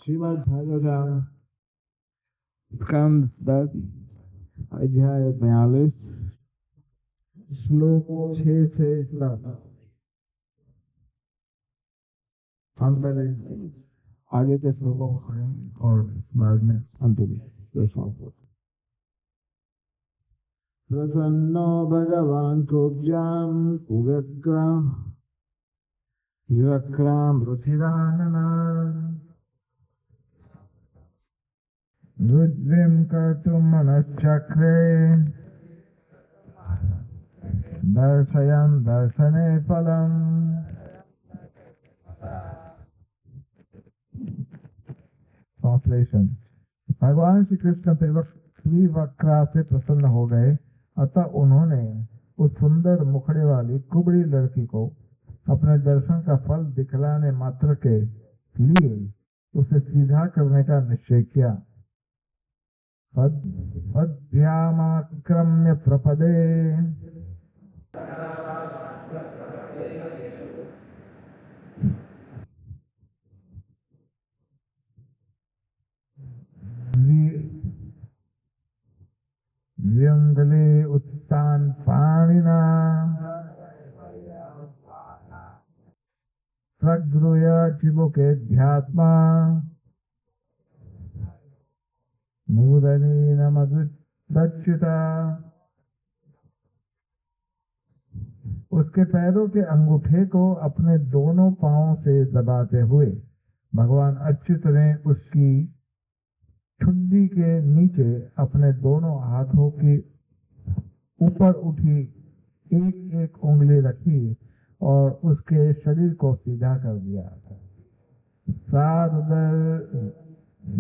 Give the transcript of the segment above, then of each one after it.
श्रीमद् भागवतम स्कंद 10 अध्याय 42 श्लोक 6 से 10। हम पहले आगे के श्लोकों को पढ़ेंगे और बाद में अंतिम प्रसन्नो भगवान् कुब्जाम् युवक्राम् रुचिरानना रुद्रिं कर्तुं मनश्चक्रे दर्शयन् दर्शने फलम्। ट्रांसलेशन। भगवान श्री कृष्ण त्रिवक्रा से प्रसन्न हो गए, अतः उन्होंने उस सुंदर मुखड़े वाली कुबड़ी लड़की को अपने दर्शन का फल दिखलाने मात्र के लिए उसे सीधा करने का निश्चय किया। पद्भ्यामाक्रम्य प्रपदे व्यंगले उत्तान पाणिना प्रगृह्य चिबुके ध्यात्मा मूदनीनमदच्युता। उसके पैरों के अंगूठे को अपने दोनों पांवों से दबाते हुए भगवान अच्युत ने उसकी ठुड्डी के नीचे अपने दोनों हाथों की ऊपर उठी एक एक उंगली रखी और उसके शरीर को सीधा कर दिया। सादर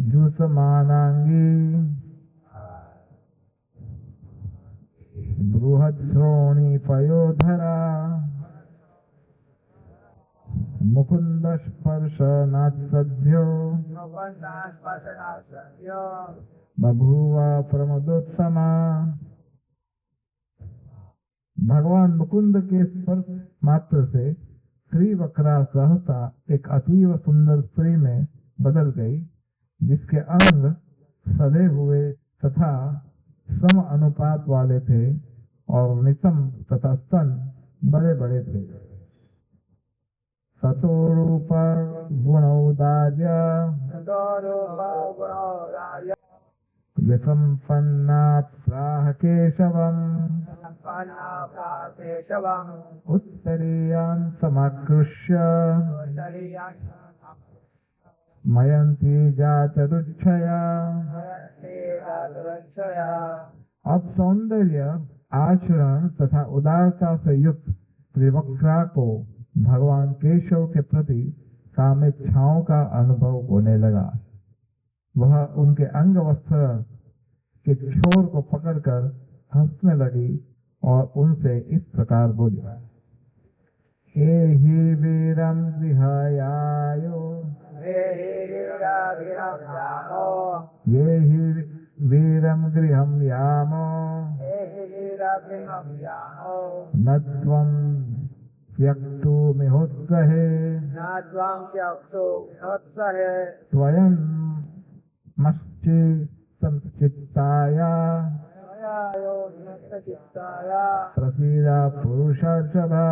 जुसमानांगी बृहद्श्रोणी पयोधरा मुकुंद स्पर्श नात्सद्यो बभूव प्रमदोत्तमा। भगवान मुकुंद के स्पर्श मात्र से त्रिवक्रा सहसा एक अतीव सुंदर स्त्री में बदल गई, जिसके अंग सधे हुए तथा सम अनुपात वाले थे और नितम तथा स्तन बड़े बड़े थे। सतोरूप गुणौदार्य विसंपन्नात् प्राह केशवम् उत्तरीयान्तमकृष्य मयन्ती जातरुच्छया। अब सौंदर्य, आचरण तथा उदारता से युक्त त्रिवक्रा को भगवान केशव के प्रति कामेच्छाओं का अनुभव होने लगा। वह उनके अंग वस्त्र के छोर को पकड़कर हंसने लगी और उनसे इस प्रकार बोली, एहि वीरं विहायायो ये हि वीरं गृहं यामो न त्वं त्यक्तुमिहोत्सहे त्वयं मश्चित्ताया प्रसीदा पुरुषार्षभा।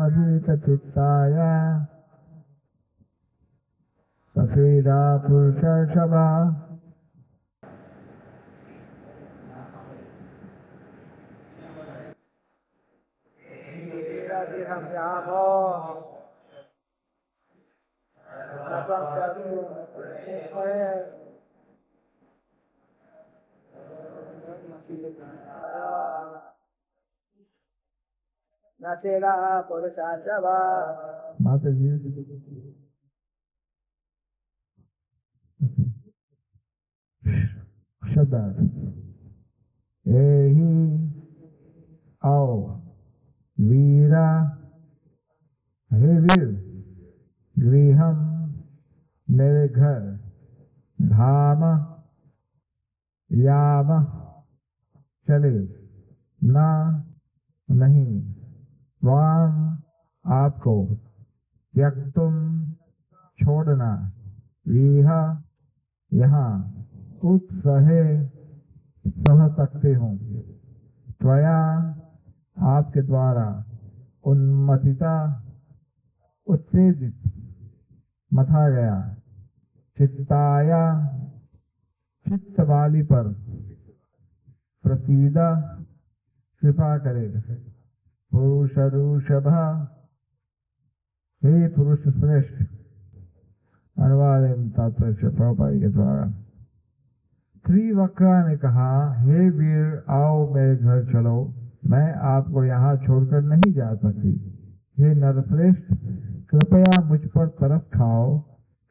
अधिकचित्ताय सफेदा पुरुषर्षभा। नसेगा पुरुषार्षभा। माता जी शब्दार्थ एहि आओ वीरा, हे वीर, गृहम मेरे घर, धाम याम चले, ना नहीं, वाम आपको, त्यक्तुम छोड़ना, यह यहाँ उत्सहे सह सकते हूँ, त्वया आपके द्वारा, उन्मथिता उत्तेजित मथा गया, चित्ताया चित्त वाली पर, प्रसीदा कृपा करे, पुरुषरूषभा, हे पुरुष श्रेष्ठ। अनुवाद एवं तात्पर्य प्रभुपाद के द्वारा। त्रिवक्रा ने कहा, हे वीर, आओ मेरे घर चलो, मैं आपको यहाँ छोड़कर नहीं जा सकती। हे नरश्रेष्ठ, कृपया मुझ पर तरस खाओ,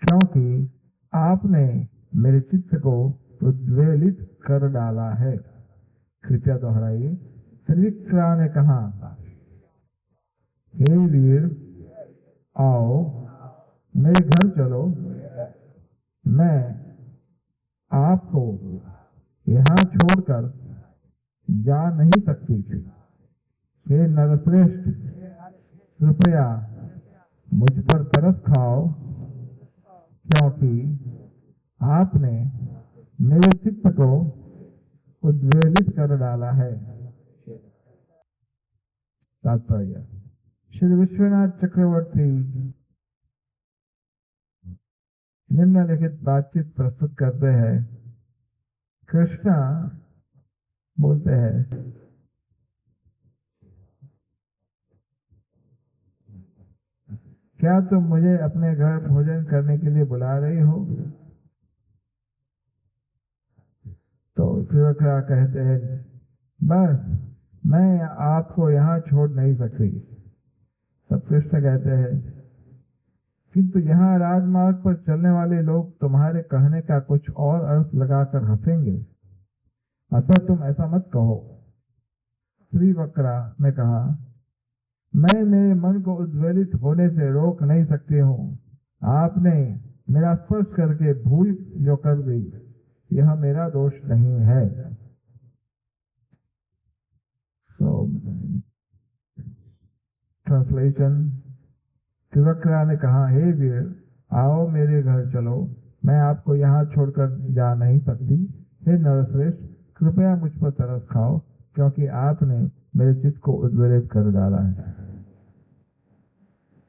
क्योंकि आपने मेरे चित्त को उद्वेलित कर डाला है। कृपया दोहराइए। त्रिविक्रा ने कहा, हे वीर, आओ मेरे घर चलो, मैं आपको यहाँ छोड़कर जा नहीं सकती। हे नरश्रेष्ठ, कृपया मुझ पर तरस खाओ, क्योंकि आपने मेरे चित्त को उद्वेलित कर डाला है। तात्पर्य। श्री विश्वनाथ चक्रवर्ती निम्नलिखित बातचीत प्रस्तुत करते हैं। कृष्णा बोलते हैं, क्या तुम मुझे अपने घर भोजन करने के लिए बुला रही हो? तो त्रिविक्रा कहते हैं, बस मैं आपको यहाँ छोड़ नहीं सकती। तब कृष्ण कहते हैं, किंतु यहाँ राजमार्ग पर चलने वाले लोग तुम्हारे कहने का कुछ और अर्थ लगाकर हंसेंगे, अतः तुम ऐसा मत कहो। त्रिवक्रा ने कहा, मैं मेरे मन को उद्वेलित होने से रोक नहीं सकती हूँ। आपने मेरा स्पर्श करके भूल जो कर दी, यह मेरा दोष नहीं है। ट्रांसलेशन। त्रिवक्रा ने कहा, हे वीर, आओ मेरे घर चलो, मैं आपको यहाँ छोड़कर जा नहीं सकती। हे नरश्रेष्ठ, कृपया मुझ पर तरस खाओ, क्योंकि आपने मेरे चित्त को उद्वेलित कर डाला है।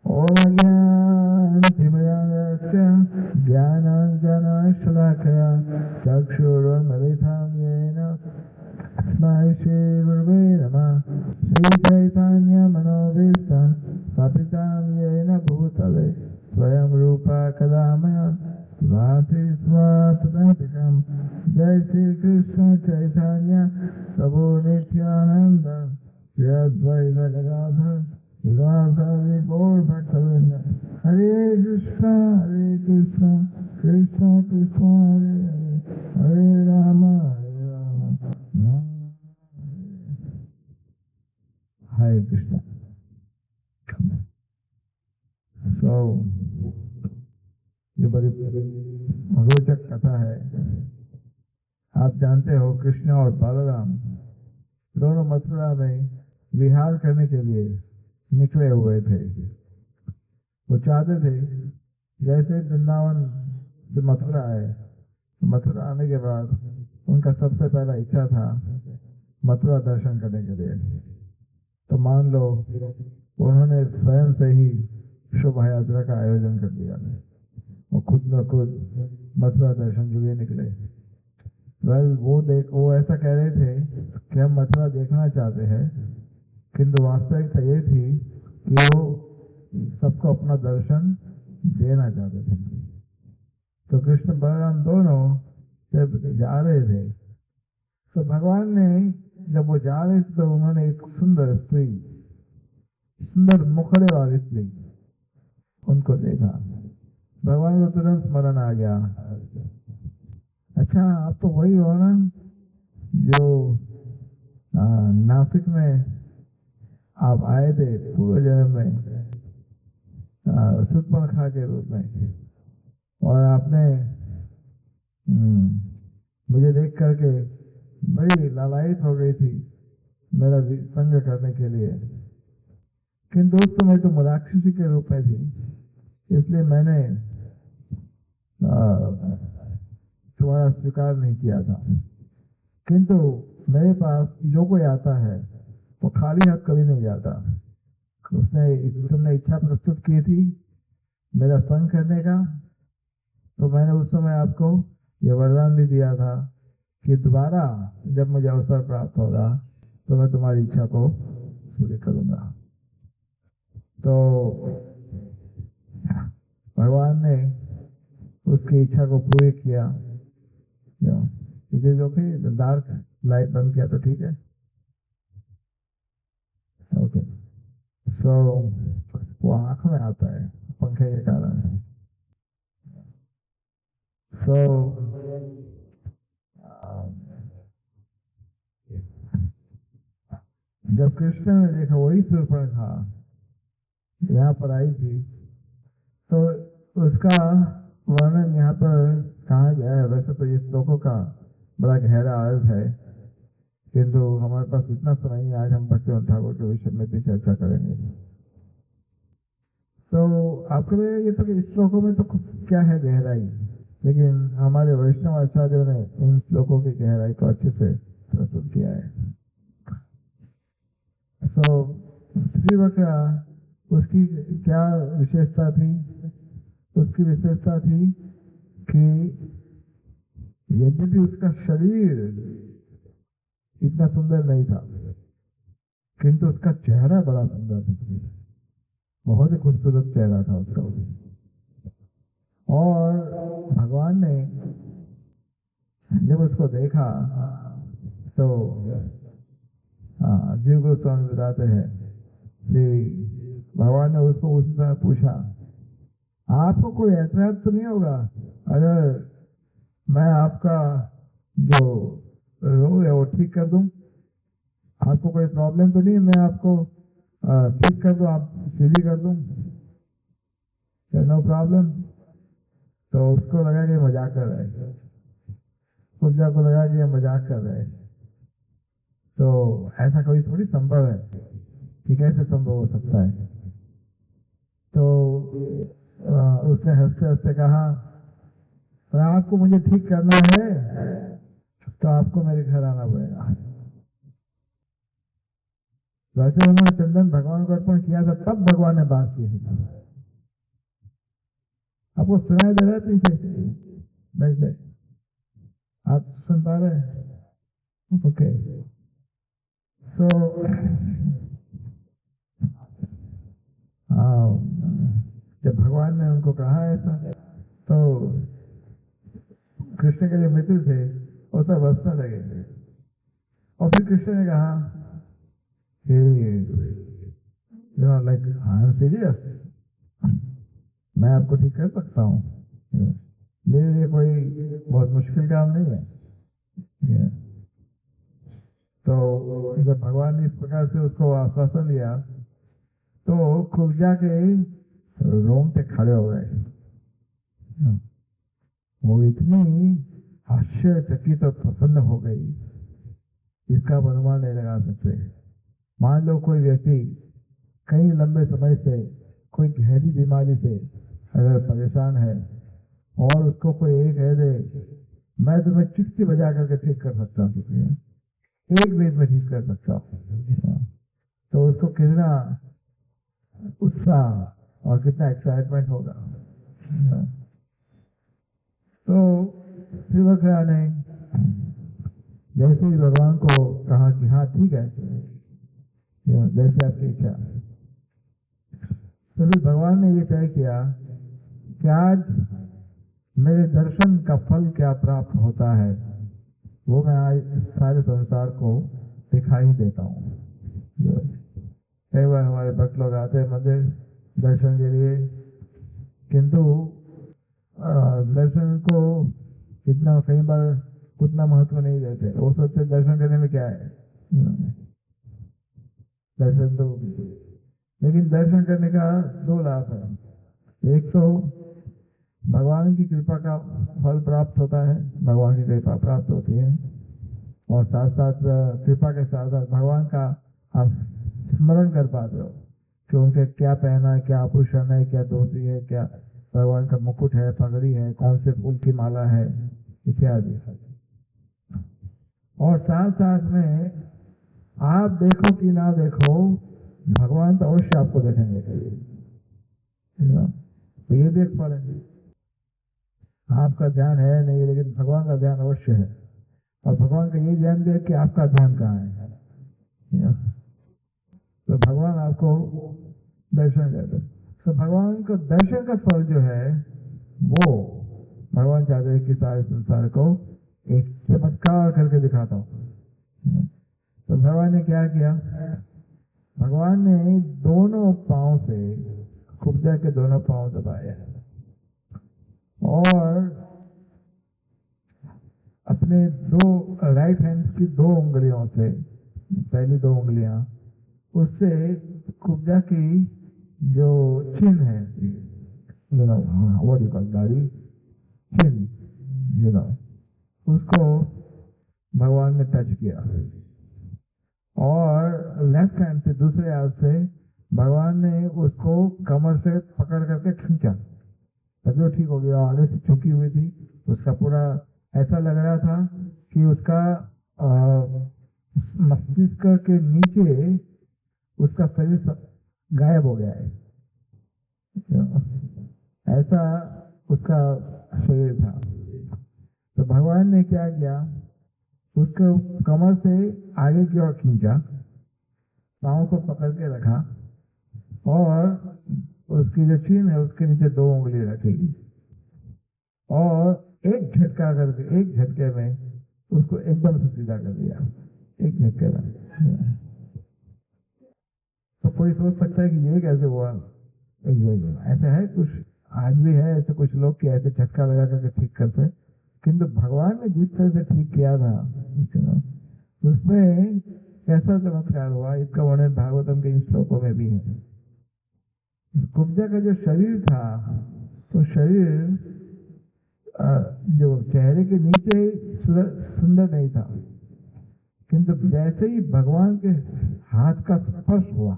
ओम ज्ञानांजनशलाकया चक्षुरुन्मिलितं येन तस्मै श्रीगुरवे नमः। श्रीचैतन्यमनोभीष्टं स्थापितं येन भूतले स्वयं रूपा कदा मया भाति स्वपदान्तिकं। जय श्री कृष्ण चैतन्य प्रभु नित्यानंद, श्री अद्वैत गदाधर श्रीवासादि गौर भक्तवृंद। हरे कृष्ण कृष्ण कृष्ण हरे हरे, हरे राम राम हरे कृष्ण। ये बड़ी रोचक कथा है। आप जानते हो, कृष्ण और बलराम दोनों मथुरा में विहार करने के लिए निकले हुए थे। वो चाहते थे जैसे वृंदावन से मथुरा आए, तो मथुरा आने के बाद उनका सबसे पहला इच्छा था मथुरा दर्शन करने के लिए। तो मान लो उन्होंने स्वयं से ही शोभा यात्रा का आयोजन कर दिया और खुद न खुद मथुरा दर्शन के लिए निकले। वो ऐसा कह रहे थे कि हम मथुरा देखना चाहते हैं, किंतु वास्तविकता ये थी कि वो सबको अपना दर्शन देना चाहते थे। तो कृष्ण बलराम दोनों जब जा रहे थे तो भगवान ने, जब वो जा रहे थे तो उन्होंने एक सुंदर स्त्री, सुंदर मुखड़े वाली स्त्री उनको देखा। भगवान को तुरंत स्मरण आ गया, अच्छा आप तो वही हो ना जो नासिक में आप आए थे पूर्व जन्म में सुपर्णखा के रूप में, और आपने मुझे देख करके बड़ी लालायित हो गई थी मेरा संग करने के लिए, किंतु उस समय तुम राक्षसी के रूप में थी, इसलिए मैंने तुम्हारा स्वीकार नहीं किया था। किंतु मेरे पास जो कोई आता है वो खाली हाथ कभी नहीं जाता। तुमने इच्छा प्रस्तुत की थी मेरा संग करने का, तो मैंने उस समय आपको यह वरदान भी दिया था कि दोबारा जब मुझे अवसर प्राप्त होगा तो मैं तुम्हारी इच्छा को पूरी करूंगा। तो भगवान ने उसकी इच्छा को पूरी किया। ओके, डार्क लाइट बंद किया तो ठीक है। ओके, सो वो आंख में आता है पंखे के कारण। सो जब कृष्ण ने देखा वही शूर्पणखा यहाँ पर आई थी, तो उसका वर्णन यहाँ पर कहा गया है। वैसे तो इस श्लोकों का बड़ा गहरा अर्थ है, किंतु हमारे पास इतना समय नहीं, आज हम भक्तिवंत ठाकुर के विषय में भी चर्चा करेंगे। तो आपके लिए ये तो इस श्लोकों में तो क्या है गहराई, लेकिन हमारे वैष्णव आचार्यों ने इन श्लोकों की गहराई को अच्छे से प्रस्तुत किया है। तो श्रीवक्रा उसकी क्या विशेषता थी? उसकी विशेषता थी कि यद्यपि उसका शरीर इतना सुंदर नहीं था, किंतु उसका चेहरा बड़ा सुंदर था, बहुत ही खूबसूरत चेहरा था उसका। और भगवान ने जब उसको देखा तो जीव गोस्वामी बताते हैं कि भगवान ने उसको उस समय पूछा, आपको कोई एतराज तो नहीं होगा अगर मैं आपका जो रोग है वो ठीक कर दूं? आपको कोई प्रॉब्लम तो नहीं, मैं आपको ठीक कर दूं, आप सीधी कर दूं? No problem. तो उसको लगा कि मजाक कर रहे हैं, पूजा को लगा कि मजाक कर रहे हैं। तो ऐसा कोई थोड़ी संभव है कि कैसे संभव हो सकता है? तो उसने हंसते हंसते कहा, आपको मुझे ठीक करना है तो आपको मेरे घर आना पड़ेगा। वैसे उन्होंने चंदन भगवान को अर्पण किया था, तब भगवान ने बात की थी। आपको सुनाई दे रहा है पीछे? बैठे आप सुन पा रहे हैं? ओके, सो जब भगवान ने उनको कहा ऐसा, तो कृष्ण के जो मित्र थे वो सब हंसने लगे। और फिर कृष्ण ने कहा कि लाइक आई एम सीरियस, मैं आपको ठीक कर सकता हूँ, मेरे लिए कोई बहुत मुश्किल काम नहीं है। तो जब भगवान ने इस प्रकार से उसको आश्वासन दिया तो कुब्जा के रोंगटे खड़े हो गए। वो इतनी आश्चर्यचकित और प्रसन्न हो गई, इसका अनुमान नहीं लगा सकते। मान लो कोई व्यक्ति कई लंबे समय से कोई गहरी बीमारी से अगर परेशान है और उसको कोई एक कह दे मैं तुम्हें चुटकी बजा करके ठीक कर सकता हूँ, एक मिनट में ठीक कर सकता हूँ, तो उसको कितना उत्साह और कितना एक्साइटमेंट होगा। तो त्रिवक्रा ने जैसे ही भगवान को कहा कि हाँ ठीक है, जैसे आपकी इच्छा, तो फिर भगवान ने ये तय किया कि आज मेरे दर्शन का फल क्या प्राप्त होता है वो मैं आज सारे संसार को दिखाई देता हूँ। कई बार हमारे भक्त लोग आते हैं मंदिर दर्शन के लिए, किंतु दर्शन को इतना कई बार उतना महत्व नहीं देते। वो सोचते दर्शन करने में क्या है, दर्शन तो, लेकिन दर्शन करने का दो लाभ है। एक तो भगवान की कृपा का फल प्राप्त होता है, भगवान की कृपा प्राप्त होती है, और साथ साथ कृपा के साथ साथ भगवान का आप स्मरण कर पाते हो कि उनके क्या पहना है, क्या आभूषण है, क्या धोती है, क्या भगवान का मुकुट है, पगड़ी है, कौन से फूल की माला है इत्यादि। और साथ साथ में आप देखो कि ना देखो, भगवान तो अवश्य आपको देखेंगे। तो ये देख पा रहे, आपका ध्यान है नहीं, लेकिन भगवान का ध्यान अवश्य है। और भगवान का ये ध्यान दे कि आपका ध्यान कहाँ है। तो भगवान आपको दर्शन करते, तो भगवान को दर्शन का फल जो है वो भगवान चाहते हैं कि सारे संसार को एक चमत्कार करके दिखाता हूँ। तो भगवान ने क्या किया, भगवान ने दोनों पांव से कुब्जा के दोनों पांव दबाए और अपने दो राइट हैंड की दो उंगलियों से, पहली दो उंगलियां, उससे कुब्जा की जो चिन्ह है, दाढ़ी चिन्ह, उसको भगवान ने टच किया। और लेफ्ट हैंड से, दूसरे हाथ से भगवान ने उसको कमर से पकड़ करके खींचा, तभी वो ठीक हो गया। आगे से झुकी हुई थी, उसका पूरा ऐसा लग रहा था कि उसका मस्तिष्क के नीचे उसका शरीर गायब हो गया है, ऐसा उसका शरीर था। तो भगवान ने क्या किया, उसको कमर से आगे की ओर खींचा, पांव को पकड़ के रखा और उसकी जो चिन्ह है उसके नीचे दो उंगली रखी और एक झटका करके, एक झटके में उसको एकदम से सीधा कर दिया, एक झटके में। तो कोई सोच सकता है कि ये कैसे हुआ, ऐसा है कुछ, आज भी है ऐसे कुछ लोग कि ऐसे झटका लगा करके ठीक करते, किंतु भगवान ने जिस तरह से ठीक किया था उसमें कैसा चमत्कार हुआ, इसका वर्णन भागवतम के इन श्लोकों में भी है। कुब्जा का जो शरीर था, तो शरीर जो चेहरे के नीचे सुंदर नहीं था, किंतु जैसे ही भगवान के हाथ का स्पर्श हुआ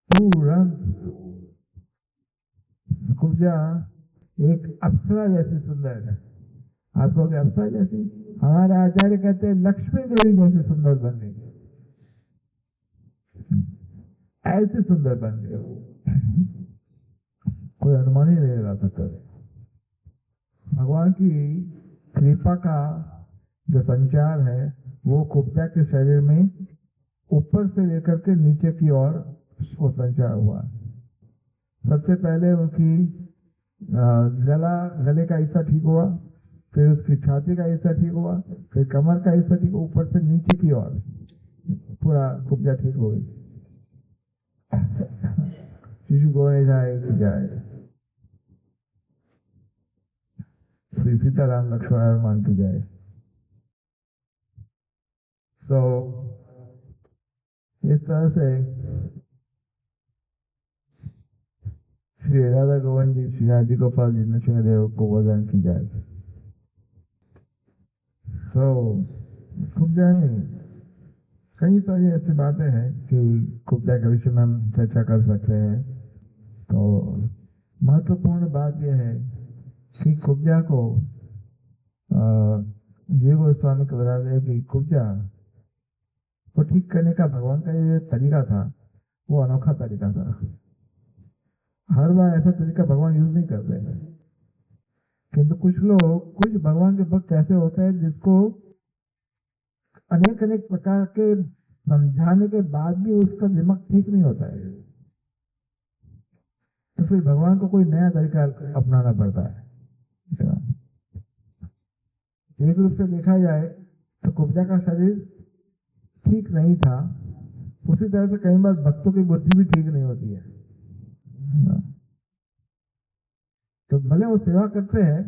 तुरंत कुब्जा एक अप्सरा जैसी सुंदर है। आप कहोगे अप्सरा जैसी, हमारे आचार्य कहते हैं लक्ष्मी देवी जैसी सुंदर बन गई, ऐसे सुंदर बन गए, कोई अनुमान ही नहीं लगा सकता। भगवान की कृपा का जो संचार है वो कुब्जा के शरीर में ऊपर से लेकर के नीचे की ओर वो संचार हुआ। सबसे पहले उनकी गले का हिस्सा ठीक हुआ, फिर उसकी छाती का हिस्सा ठीक हुआ, फिर कमर का हिस्सा ठीक, ऊपर से नीचे की ओर पूरा कुब्जा ठीक हो गई। शिशु गोरे जाए श्री सीताराम लक्ष्मण हनुमान की जाए। सो इस तरह से श्री राधा गोविंद जी, श्री राजी गोपाल जी, नृसिंहदेव को वरदान की जाए। सो कुब्जा में कई सारी ऐसी बातें हैं कि कुब्जा के विषय में हम चर्चा कर सकते हैं। तो महत्वपूर्ण बात यह है कि कुब्जा को जीव गोस्वामी को बता दें कि कुब्जा को ठीक करने का भगवान का ये तरीका था, वो अनोखा तरीका था। हर बार ऐसा तरीका भगवान यूज नहीं करते हैं। किंतु कुछ भगवान के भक्त ऐसे होते हैं जिसको अनेक अनेक प्रकार के समझाने के बाद भी उसका दिमाग ठीक नहीं होता है, तो फिर भगवान को कोई नया तरीका अपनाना पड़ता है। एक रूप से देखा जाए तो कुब्जा का शरीर ठीक नहीं था, उसी तरह से कई बार भक्तों की बुद्धि भी ठीक नहीं होती है। तो भले वो सेवा करते हैं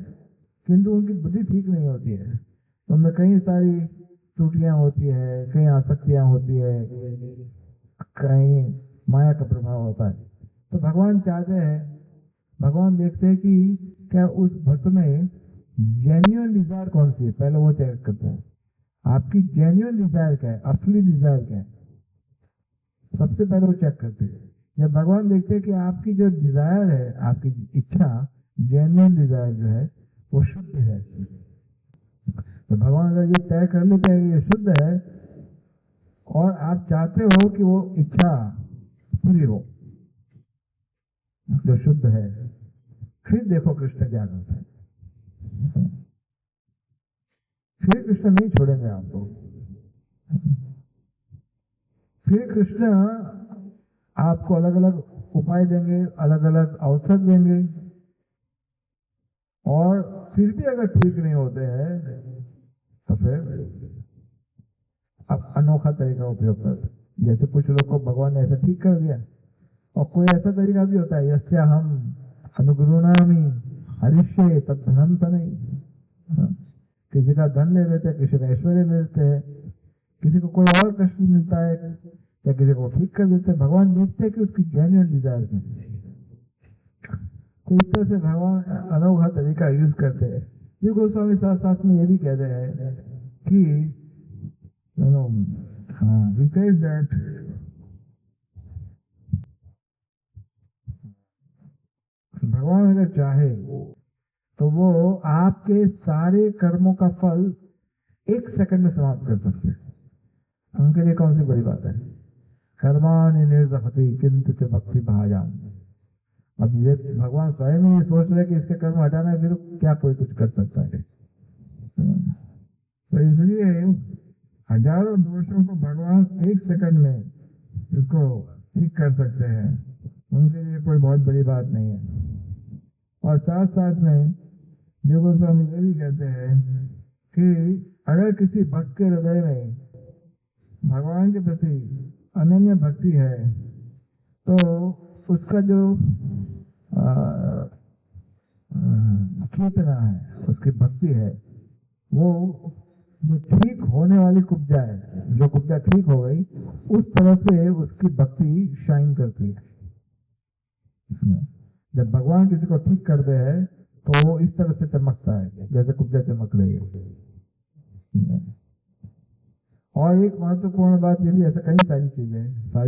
किंतु उनकी बुद्धि ठीक नहीं होती है, तो उनमें कई सारी त्रुटियां होती है, कई आसक्तियां होती है, कहीं माया का प्रभाव होता है। तो भगवान चाहते हैं, भगवान देखते हैं कि क्या उस भक्त में जेन्युइन डिजायर कौन सी है, पहले वो चेक करते हैं। आपकी जेन्युइन डिजायर क्या है, असली डिजायर क्या है, सबसे पहले वो चेक करते हैं। जब भगवान देखते हैं कि आपकी जो डिजायर है, आपकी इच्छा, जेन्युइन डिजायर जो है वो शुद्ध है, तो भगवान अगर ये तय कर लेते हैं कि ये शुद्ध है और आप चाहते हो कि वो इच्छा पूरी हो जो शुद्ध है, फिर देखो कृष्ण क्या करते हैं। फिर कृष्ण नहीं छोड़ेंगे आपको, फिर कृष्ण आपको अलग अलग उपाय देंगे, अलग अलग अवसर देंगे, और फिर भी अगर ठीक नहीं होते हैं तो फिर आप अनोखा तरीका उपयोग करते। जैसे कुछ लोग को भगवान ने ऐसा ठीक कर दिया, और कोई ऐसा तरीका भी होता है, यस्य हम अनुगुरुणामि हरिष्ये तद्धनम तनय। किसी का धन ले लेते हैं, किसी का ऐश्वर्य ले लेते हैं, किसी को कोई और कष्ट मिलता है, या किसी को ठीक कर देते हैं। भगवान देखते हैं कि उसकी जेन्युइन डिजायर क्या है। तो इस तरह से भगवान अनोखा तरीका यूज करते हैं। ये गोस्वामी साथ साथ में ये भी कहते हैं कि भगवान अगर चाहे तो वो आपके सारे कर्मों का फल 1 सेकंड में समाप्त कर सकते हैं। उनके लिए कौन सी बड़ी बात है। कर्माणि निर्दहति किंतु च भक्ति भाजाम। अब ये भगवान स्वयं ही सोच रहे कि इसके कर्म हटाना है, फिर क्या कोई कुछ कर सकता है। तो इसलिए हजारों दोषों को भगवान 1 सेकंड में इसको ठीक कर सकते हैं, उनके लिए कोई बहुत बड़ी बात नहीं है। और साथ साथ में देव गोस्वामी ये भी कहते हैं कि अगर किसी भक्त के हृदय में भगवान के प्रति अनन्य भक्ति है तो उसका जो चेतना है, उसकी भक्ति है, वो जो ठीक होने वाली कुब्जा है, जो कुब्जा ठीक हो गई, उस तरह से उसकी भक्ति शाइन करती है। जब भगवान किसी को ठीक करते हैं तो वो इस तरह से चमकता है जैसे कुब्जा चमक रही है। और एक महत्वपूर्ण बात ये भी, ऐसा कई सारी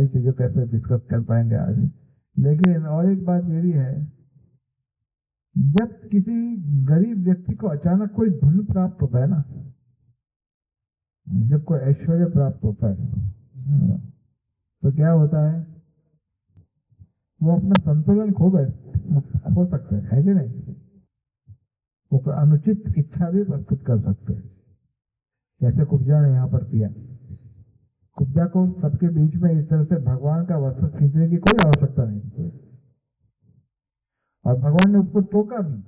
चीजें कैसे डिस्कस कर पाएंगे आज, लेकिन और एक बात ये भी है, जब किसी गरीब व्यक्ति को अचानक कोई धन प्राप्त होता है ना, जब कोई ऐश्वर्य प्राप्त होता है, तो क्या होता है, वो अपना संतुलन खो सकते हैं, है कि नहीं। वो अनुचित इच्छा भी प्रस्तुत कर सकते हैं, जैसे कुब्जा ने यहाँ पर किया। कुब्जा को सबके बीच में इस तरह से भगवान का वस्त्र खींचने की कोई आवश्यकता नहीं, और भगवान ने उसको टोका भी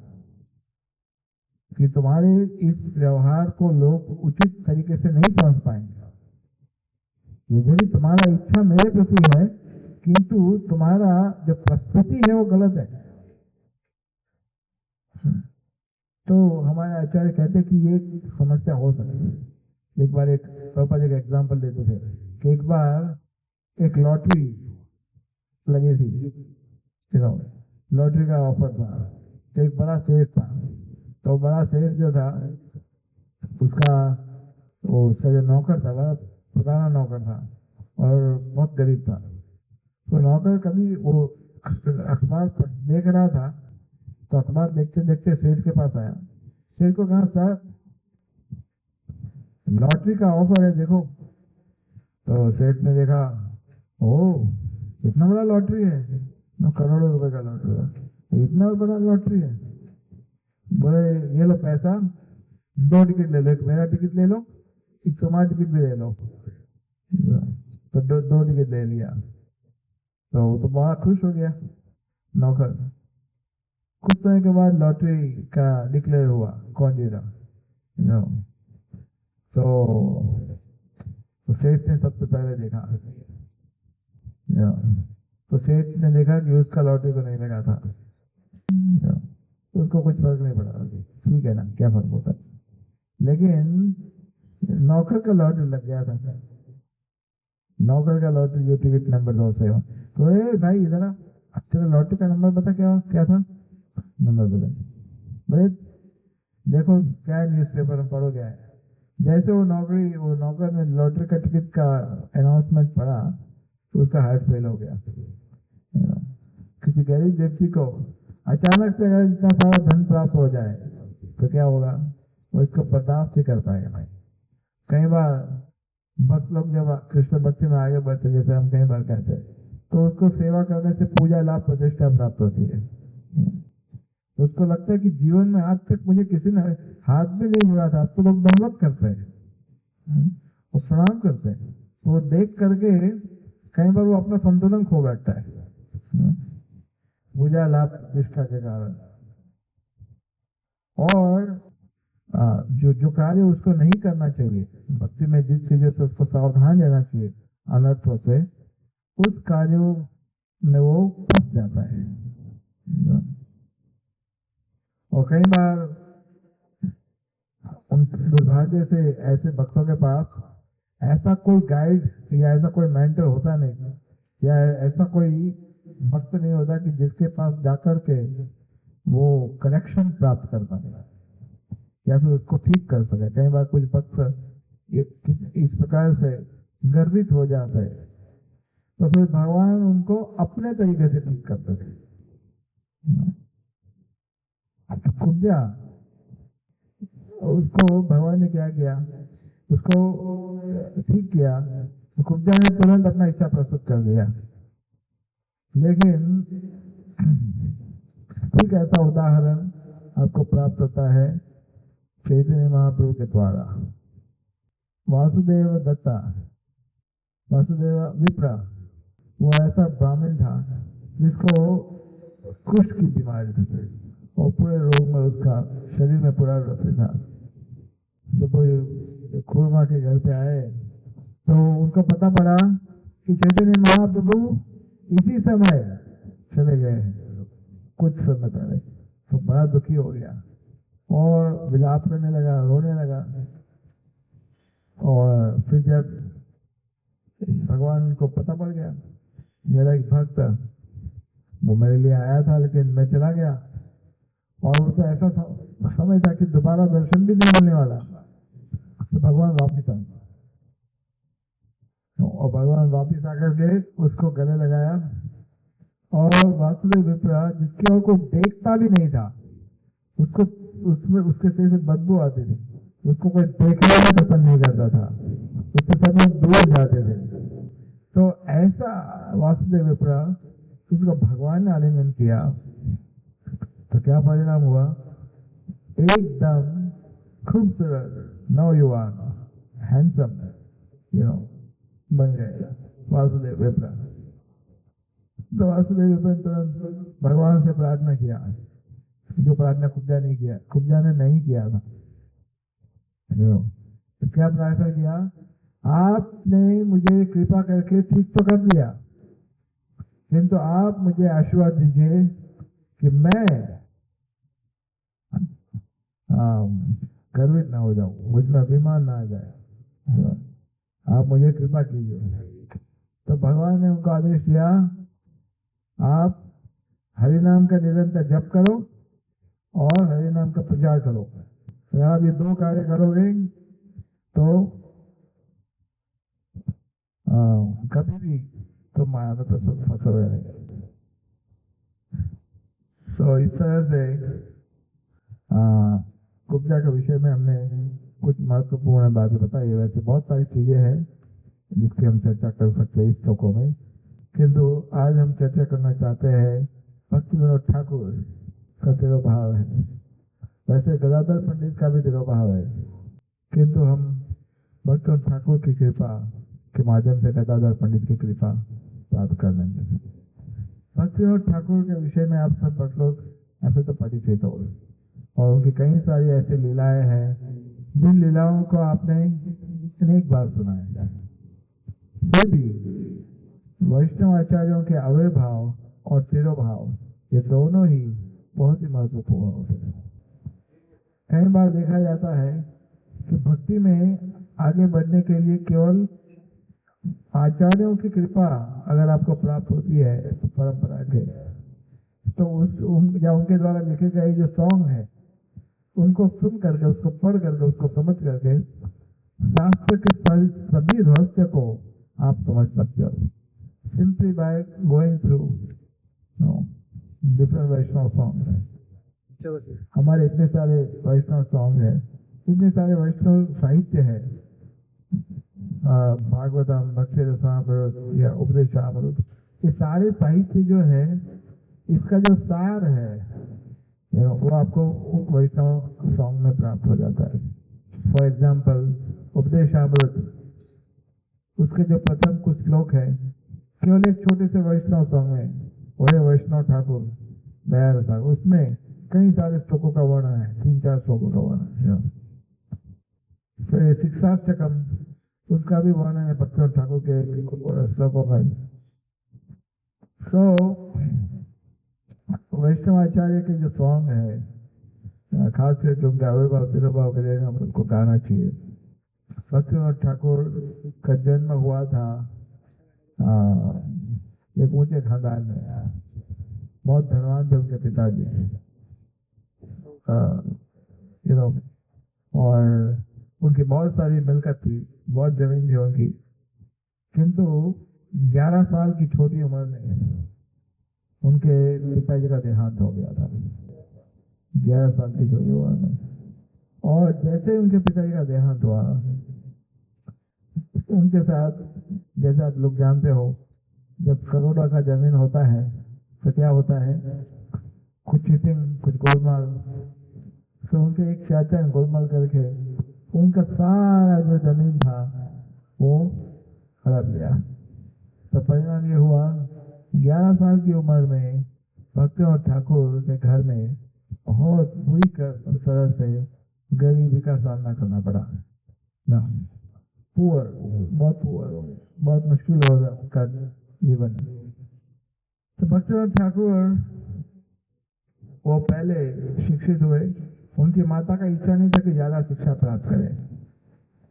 कि तुम्हारे इस व्यवहार को लोग उचित तरीके से नहीं समझ पाएंगे। यदि तुम्हारा इच्छा मेरे प्रति है किंतु तुम्हारा जो प्रस्तुति है वो गलत है। तो हमारे आचार्य कहते कि ये समस्या हो सकती है। एक बार एक एग्जाम्पल देते थे कि एक बार एक लॉटरी लगी थी, लॉटरी का ऑफर था, तो एक बड़ा सेठ था, तो बड़ा सेठ जो था उसका जो नौकर था, बड़ा पुराना नौकर था और बहुत गरीब था। तो नौकर कभी वो अखबार देख रहा था, तो अखबार देखते देखते सेठ के पास आया। सेठ को कहा, सर लॉटरी का ऑफर है, देखो। तो सेठ ने देखा, ओ इतना बड़ा लॉटरी है, करोड़ों रुपए का लॉटरी है, इतना बड़ा लॉटरी है। बोले ये लो पैसा, 2 टिकट ले लो, एक मेरा टिकट ले लो, एक तुम्हारा टिकट भी ले लो। तो दो टिकट ले लिया, तो वो तो बहुत खुश हो गया नौकर। कुछ समय के बाद लॉटरी का डिक्लेयर हुआ कौन जीता। तो सेठ ने सबसे पहले देखा, तो सेठ ने देखा कि उसका लॉटरी तो नहीं लगा था। उसको कुछ फर्क नहीं पड़ा, ठीक है ना, क्या फर्क होता है। लेकिन नौकर का लॉटरी लग गया था। नौकर का लॉटरी जो टिकट नंबर 2 से हो, तो ए भाई इधर आ, तेरा लॉटरी का नंबर बता, क्या क्या था, नंबर बता। भाई देखो क्या है, न्यूज़पेपर में पढ़ो क्या है। जैसे वो नौकर ने लॉटरी का टिकट का अनाउंसमेंट पढ़ा, तो उसका हार्ट फेल हो गया। किसी गरीब व्यक्ति को अचानक से अगर इतना सारा धन प्राप्त हो जाए तो क्या होगा, वो इसको बर्दाश्त नहीं कर पाएगा भाई। कई बार भक्त लोग जब कृष्ण भक्ति में आगे बढ़ते, जैसे हम कई बार कहते हैं, तो उसको सेवा करने से पूजा लाभ प्रतिष्ठा प्राप्त होती है। तो उसको लगता है कि जीवन में आज तक मुझे किसी ने हाथ भी नहीं बुलाया था, अब तो लोग दंडवत करते हैं और प्रणाम करते हैं। तो वो देख करके कई बार वो अपना संतुलन खो बैठता है पूजा लाभ प्रतिष्ठा के कारण। और जो कार्य उसको नहीं करना चाहिए भक्ति में, जिस चीजों से उसको सावधान रहना चाहिए अनर्थों से, उस कार्यों में वो फंस जाता है। और कई बार उन दुर्भाग्य से ऐसे भक्तों के पास ऐसा कोई गाइड या ऐसा कोई मेंटर होता नहीं, या ऐसा कोई भक्त नहीं होता कि जिसके पास जाकर के वो कनेक्शन प्राप्त कर पाए या फिर उसको ठीक कर सके। कई बार कुछ भक्त इस प्रकार से गर्वित हो जाते हैं, तो फिर भगवान उनको अपने तरीके से ठीक करते थे। तो कुब्जा, उसको भगवान ने क्या किया, उसको ठीक किया, तो कुब्जा ने तुरंत अपना इच्छा प्रस्तुत कर दिया। लेकिन ठीक ऐसा उदाहरण आपको प्राप्त होता है चैतन्य महाप्रभु के द्वारा। वासुदेव दत्ता, वासुदेव विप्रा, वो ऐसा ब्राह्मण था जिसको कुष्ठ की बीमारी थी और पूरे रोग में उसका शरीर में पूरा रस था। जब वो खुरमा के घर पे आए तो उनको पता पड़ा कि चैतन्य महाप्रभु इसी समय चले गए कुछ समय पहले, तो बड़ा दुखी हो गया और विलाप करने लगा, रोने लगा। और फिर जब भगवान को पता पड़ गया मेरा एक भक्त वो मेरे लिए आया था लेकिन मैं चला गया, और उसे ऐसा समय था कि दोबारा दर्शन भी नहीं मिलने वाला, तो भगवान वापिस आ, और भगवान वापिस आकर के उसको गले लगाया। और वासुदेव विप्रा जिसके और कोई देखता भी नहीं था, उसको उसमें उसके सिर से बदबू आती थी, उसको कोई देखना भी पसंद नहीं करता था, उससे सब लोग दूर जाते थे। तो ऐसा वासुदेव विप्रा उसको भगवान ने आलिंगन किया, तो क्या परिणाम हुआ, एकदम खूबसूरत नौयुवान हैंडसम बन गए वासुदेव विप्रा। तो वासुदेव विप्रा तुरंत भगवान से प्रार्थना किया, जो प्रार्थना कुब्जा ने किया, कुब्जा ने नहीं किया था। तो क्या प्रार्थना किया, आपने मुझे कृपा करके ठीक तो कर दिया, किंतु आप मुझे आशीर्वाद दीजिए कि मैं गर्वित ना हो जाऊं, मुझ में अभिमान ना आ जाए, आप मुझे कृपा कीजिए। तो भगवान ने उनको आदेश दिया, आप हरिनाम का निरंतर जप करो और हरिनाम का प्रचार करो। तो आप ये 2 कार्य करोगे तो कभी भी तो माया में फंसे रहेगा। तो इस तरह से कुब्जा के विषय में हमने कुछ महत्वपूर्ण बातें बताई। वैसे बहुत सारी चीजें हैं जिसकी हम चर्चा कर सकते हैं इस श्लोकों में, किंतु आज हम चर्चा करना चाहते हैं भक्ति विनोद ठाकुर का तिरोभाव है। वैसे गदाधर पंडित का भी तिरोभाव है, किंतु हम भक्ति विनोद ठाकुर की कृपा के माध्यम से गदाधर पंडित की कृपा प्राप्त कर लेंगे। भक्ति विनोद ठाकुर के विषय में आप सब भक्त लोग ऐसे तो परिचित हो, और उनकी कई सारी ऐसी लीलाएं हैं जिन लीलाओं को आपने अनेक बार सुना है। फिर भी वैष्णव आचार्यों के आविर्भाव और तिरोभाव ये दोनों ही बहुत ही महत्वपूर्ण होते हैं। कई बार देखा जाता है कि भक्ति में आगे बढ़ने के लिए केवल आचार्यों की कृपा अगर आपको प्राप्त होती है तो परंपरा के, तो या उनके द्वारा लिखे गए जो सॉन्ग है उनको सुन करके, उसको पढ़ करके, उसको समझ करके शास्त्र के सभी रहस्य को आप समझ सकते हो simply by going through different Vaishnav songs. हमारे इतने सारे वैष्णव सॉन्ग है, इतने सारे वैष्णव साहित्य है, भागवतम, भक्ति रसामृत या उपदेशामृत, ये सारे साहित्य जो है इसका जो सार है वो आपको वैष्णव सॉन्ग में प्राप्त हो जाता है। फॉर एग्जाम्पल उपदेशामृत, उसके जो प्रथम कुछ श्लोक है केवल एक छोटे से वैष्णव सॉन्ग में, वही वैष्णव ठाकुर दया रसा, उसमें कई सारे श्लोकों का वर्णन है, 3-4 श्लोकों का वर्णन है। फिर शिक्षाष्टकम, उसका भी वर्णन है भक्ति ठाकुर के श्लोकों का। वैष्णवाचार्य के जो सॉन्ग है खास करके उनके आविर्भाव तिरुभाव के लिए हम उनको गाना चाहिए। भक्ति विनोद ठाकुर का जन्म हुआ था एक ऊंचे खानदान में, बहुत धनवान थे उनके पिताजी, और उनकी बहुत सारी मिलकत थी, बहुत जमीन थी उनकी, किंतु 11 साल की छोटी उम्र में उनके पिताजी का देहांत हो गया था, 11 साल की छोटी उम्र में। और जैसे उनके पिताजी का देहांत हुआ, उनके साथ, जैसे आप लोग जानते हो, जब करोड़ों का जमीन होता है तो क्या होता है, कुछ चीटिंग, कुछ गोलमाल। तो उनके एक चाचा ने गोलमाल करके उनका सारा जो जमीन था वो हड़प लिया। तो परिणाम ये हुआ 11 साल की उम्र में भक्ति विनोद ठाकुर के घर में बहुत बुरी तरह से गरीबी का सामना करना पड़ा ना, बहुत पुअर हो गए, बहुत मुश्किल हो गया उनका जीवन। तो भक्ति विनोद ठाकुर वो पहले शिक्षित हुए, उनकी माता का इच्छा नहीं था कि ज्यादा शिक्षा प्राप्त करें,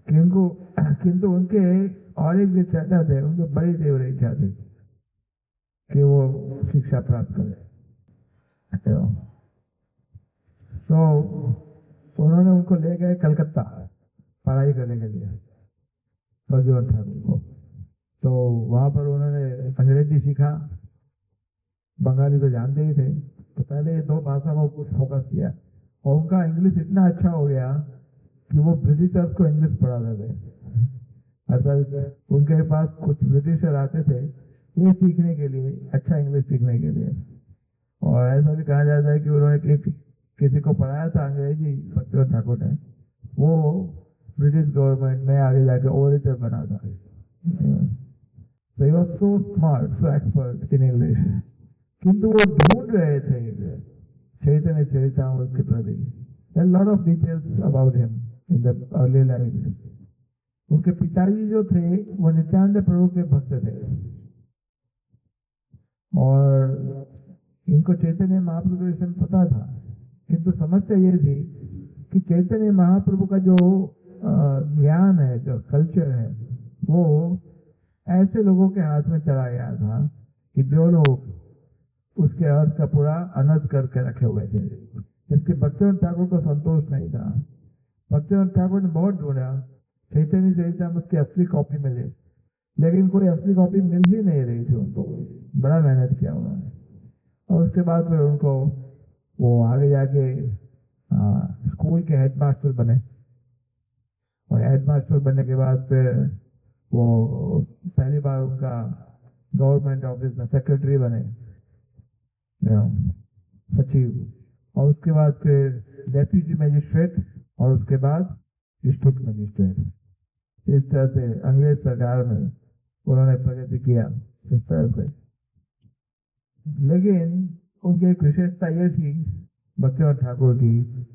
किंतु उनके और एक जो चाचा थे उनकी बड़ी तीव्र इच्छा थी कि वो शिक्षा प्राप्त करे। तो उन्होंने उनको ले गए कलकत्ता पढ़ाई करने के लिए, भक्ति विनोद ठाकुर को। तो वहां पर उन्होंने अंग्रेजी सीखा, बंगाली तो जानते ही थे, तो पहले ये 2 भाषा को फोकस किया, और उनका इंग्लिश इतना अच्छा हो गया कि वो ब्रिटिशर्स को इंग्लिश पढ़ाते थे। अर्थात उनके पास कुछ ब्रिटिशर आते थे ये सीखने के लिए, अच्छा इंग्लिश सीखने के लिए। और ऐसा भी कहा जाता है कि उन्होंने किसी को पढ़ाया था अंग्रेजी, भक्ति विनोद ठाकुर ने, वो ब्रिटिश गवर्नमेंट में आगे जाके ओरेटर बना था। So he was so smart, so expert in English. किंतु वो ढूंढ रहे थे चैतन्य चरितामृत के प्रति। There are a lot of details about him in the early life. उनके पिताजी जो थे वो नित्यानंद प्रभु के भक्त थे, और इनको चैतन्य महाप्रभु के विषय में पता था, किंतु समस्या ये थी कि चैतन्य महाप्रभु का जो ज्ञान है, जो कल्चर है, वो ऐसे लोगों के हाथ में चला गया था कि जो लोग उसके अर्थ का पूरा अनर्थ करके रखे हुए थे, जबकि भक्ति विनोद ठाकुर को संतोष नहीं था। भक्ति विनोद ठाकुर ने बहुत ढूंढा, चैतन्य चरितामृत की असली कॉपी मिले, लेकिन कोई असली कॉपी मिल ही नहीं रही थी उनको। बड़ा मेहनत किया उन्होंने, और उसके बाद फिर उनको वो आगे जाके स्कूल के हेडमास्टर बने, और हेडमास्टर बनने के बाद फिर वो पहली बार उनका गवर्नमेंट ऑफिस में सेक्रेटरी बने, सचिव, और उसके बाद फिर डेप्यूटी मजिस्ट्रेट, और उसके बाद डिस्ट्रिक्ट मजिस्ट्रेट। इस तरह से अंग्रेज सरकार में उन्होंने प्रगति किया इस तरह से। लेकिन उनकी एक विशेषता ये थी भक्तिनाथ ठाकुर की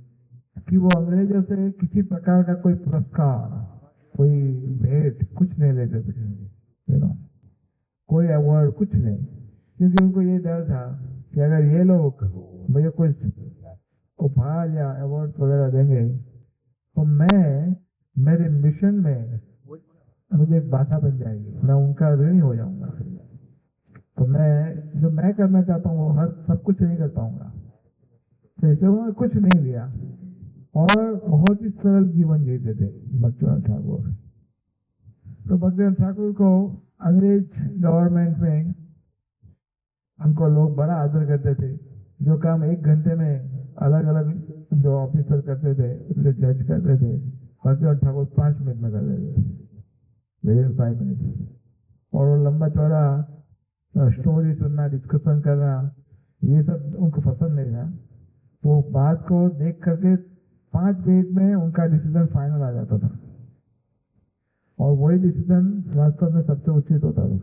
कि वो अंग्रेजों से किसी प्रकार का कोई पुरस्कार, कोई भेंट कुछ नहीं लेते थे, कोई अवार्ड कुछ नहीं, क्योंकि उनको ये डर था कि अगर ये लोग मुझे कुछ उपहार या अवार्ड वगैरह देंगे तो मैं मेरे मिशन में मुझे एक बाधा बन जाएगी, मैं उनका ऋणी हो जाऊंगा, तो मैं जो मैं करना चाहता हूँ वो हर सब कुछ नहीं कर पाऊंगा। तो इसलिए उन्होंने कुछ नहीं लिया और बहुत ही सरल जीवन जीते थे भक्तिनाथ ठाकुर। तो भक्तिनाथ ठाकुर को अंग्रेज गवर्नमेंट में उनको लोग बड़ा आदर करते थे। जो काम 1 घंटे में अलग अलग जो ऑफिसर करते थे, जो जज करते थे, भक्तिनाथ ठाकुर 5 मिनट में कर देते थे, विद इन 5 मिनट्स। और वो लंबा चौड़ा स्टोरी सुनना, डिस्कशन करना, ये सब उनको पसंद नहीं था। वो बात को देख करके 5 मिनट में उनका डिसीजन फाइनल आ जाता था, और वही डिसीजन वास्तव में सबसे उचित होता था।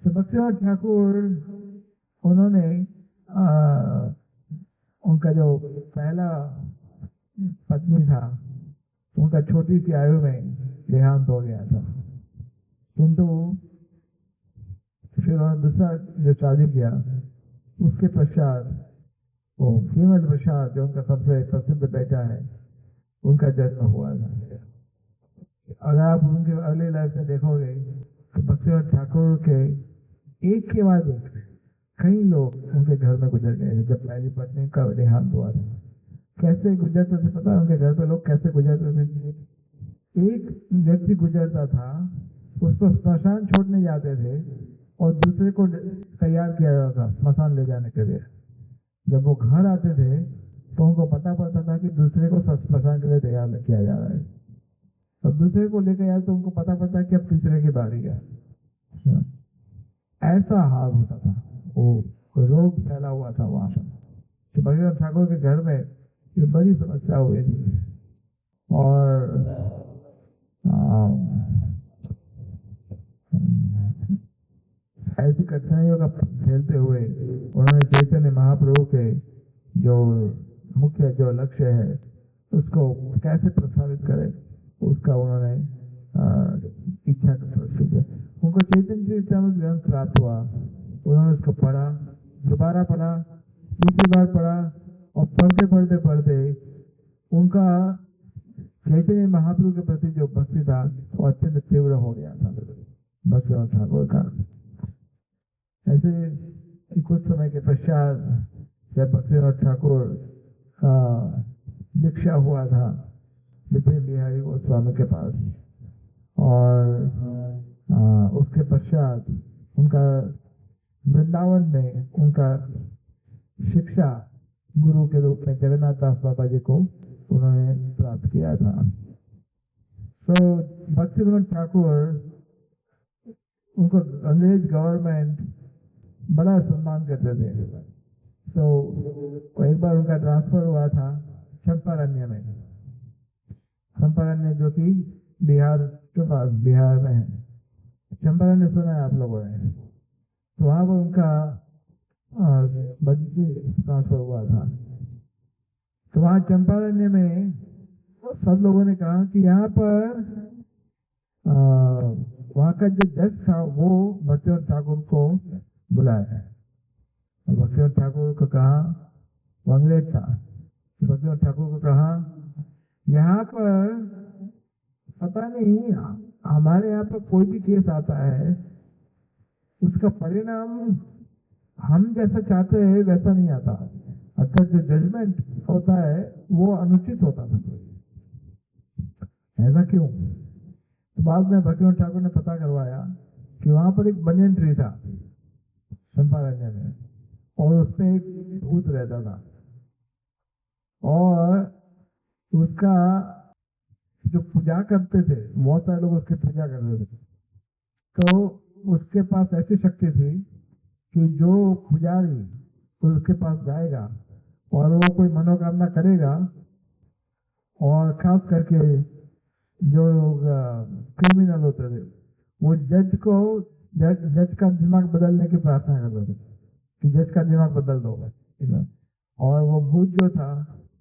भक्तिनाथ ठाकुर उन्होंने उनका जो पहला पत्नी था, उनका छोटी सी आयु में देहांत हो गया था, किंतु फिर उन्होंने दूसरा जो शादी किया उसके पश्चात वो फीमेल प्रसाद, जो उनका सबसे प्रसिद्ध बेटा है, उनका जन्म हुआ था। अगर आप उनके अर्ली लाइफ में देखोगे तो भक्तिनाथ ठाकुर के एक के बाद एक कई लोग उनके घर में गुजर गए थे। जब पहली पत्नी का देहांत हुआ था, कैसे गुजरते थे पता है? उनके घर पे लोग कैसे गुजरते थे? एक व्यक्ति गुजरता था, उसको स्मशान छोड़ने जाते थे और दूसरे को तैयार किया जाता था स्मशान ले जाने के लिए। जब वो घर आते थे तो उनको पता पड़ता था कि दूसरे को स्मशान के लिए तैयार किया जा रहा है, अब दूसरे को लेकर आए तो उनको पता पड़ता है कि अब तीसरे की बारी है। ऐसा हाल होता था, वो रोग फैला हुआ था वहां पर। तो भगीरथ ठाकुर के घर में ये बड़ी समस्या हुई थी, और ऐसी कठिनाइयों का झेलते हुए उन्होंने चैतन्य महाप्रभु के जो मुख्य जो लक्ष्य है उसको कैसे प्रसारित करे, उसका उन्होंने इच्छा का प्रस्तुत किया। उनको चैतन्य चरितामृत ग्रंथ प्राप्त हुआ, उन्होंने उसको पढ़ा, दोबारा पढ़ा, दूसरी बार पढ़ा, और पढ़ते पढ़ते पढ़ते उनका चैतन्य महाप्रभु के प्रति जो भक्ति था वो अत्यंत तीव्र हो गया था भक्तिनाथ ठाकुर का। ऐसे कुछ समय के पश्चात जब भक्तिनाथ ठाकुर का दीक्षा हुआ था विपिन बिहारी गोस्वामी के पास, और उसके पश्चात उनका वृंदावन में उनका शिक्षा गुरु के रूप में जगन्नाथ दास बाबा जी को उन्होंने प्राप्त किया था। भक्तिनाथ ठाकुर, उनको अंग्रेज गवर्नमेंट बड़ा सम्मान करते थे। एक बार उनका ट्रांसफर हुआ था चंपारण्य में, चंपारण्य जो कि बिहार के पास, बिहार में है। चंपारण्य सुना है आप लोगों ने? तो वहां पर उनका बदली ट्रांसफर हुआ था। तो वहां चंपारण्य में सब लोगों ने कहा कि यहाँ पर वहां का जो जज था वो भक्तिनाथ ठाकुर को बुलाया है। भक्तिनाथ ठाकुर को कहा, वो अंग्रेज था, भक्तिनाथ ठाकुर को कहा यहाँ पर पता नहीं हमारे यहाँ पर कोई भी केस आता है उसका परिणाम हम जैसा चाहते हैं वैसा नहीं आता, अर्थात जो जजमेंट होता है वो अनुचित होता था। ऐसा क्यों? तो बाद में भक्तिनाथ ठाकुर ने पता करवाया कि वहां पर एक बनियन ट्री था चंपारण्य में, और उसमें एक भूत रहता था, और उसका जो पूजा करते थे बहुत सारे लोग उसकी पूजा करते थे। तो उसके पास ऐसी शक्ति थी कि जो पुजारी उसके पास जाएगा और वो कोई मनोकामना करेगा, और खास करके जो लोग क्रिमिनल होते थे वो जज का दिमाग बदलने की प्रार्थना करते थे कि जज का दिमाग बदल दो, और वो भूत जो था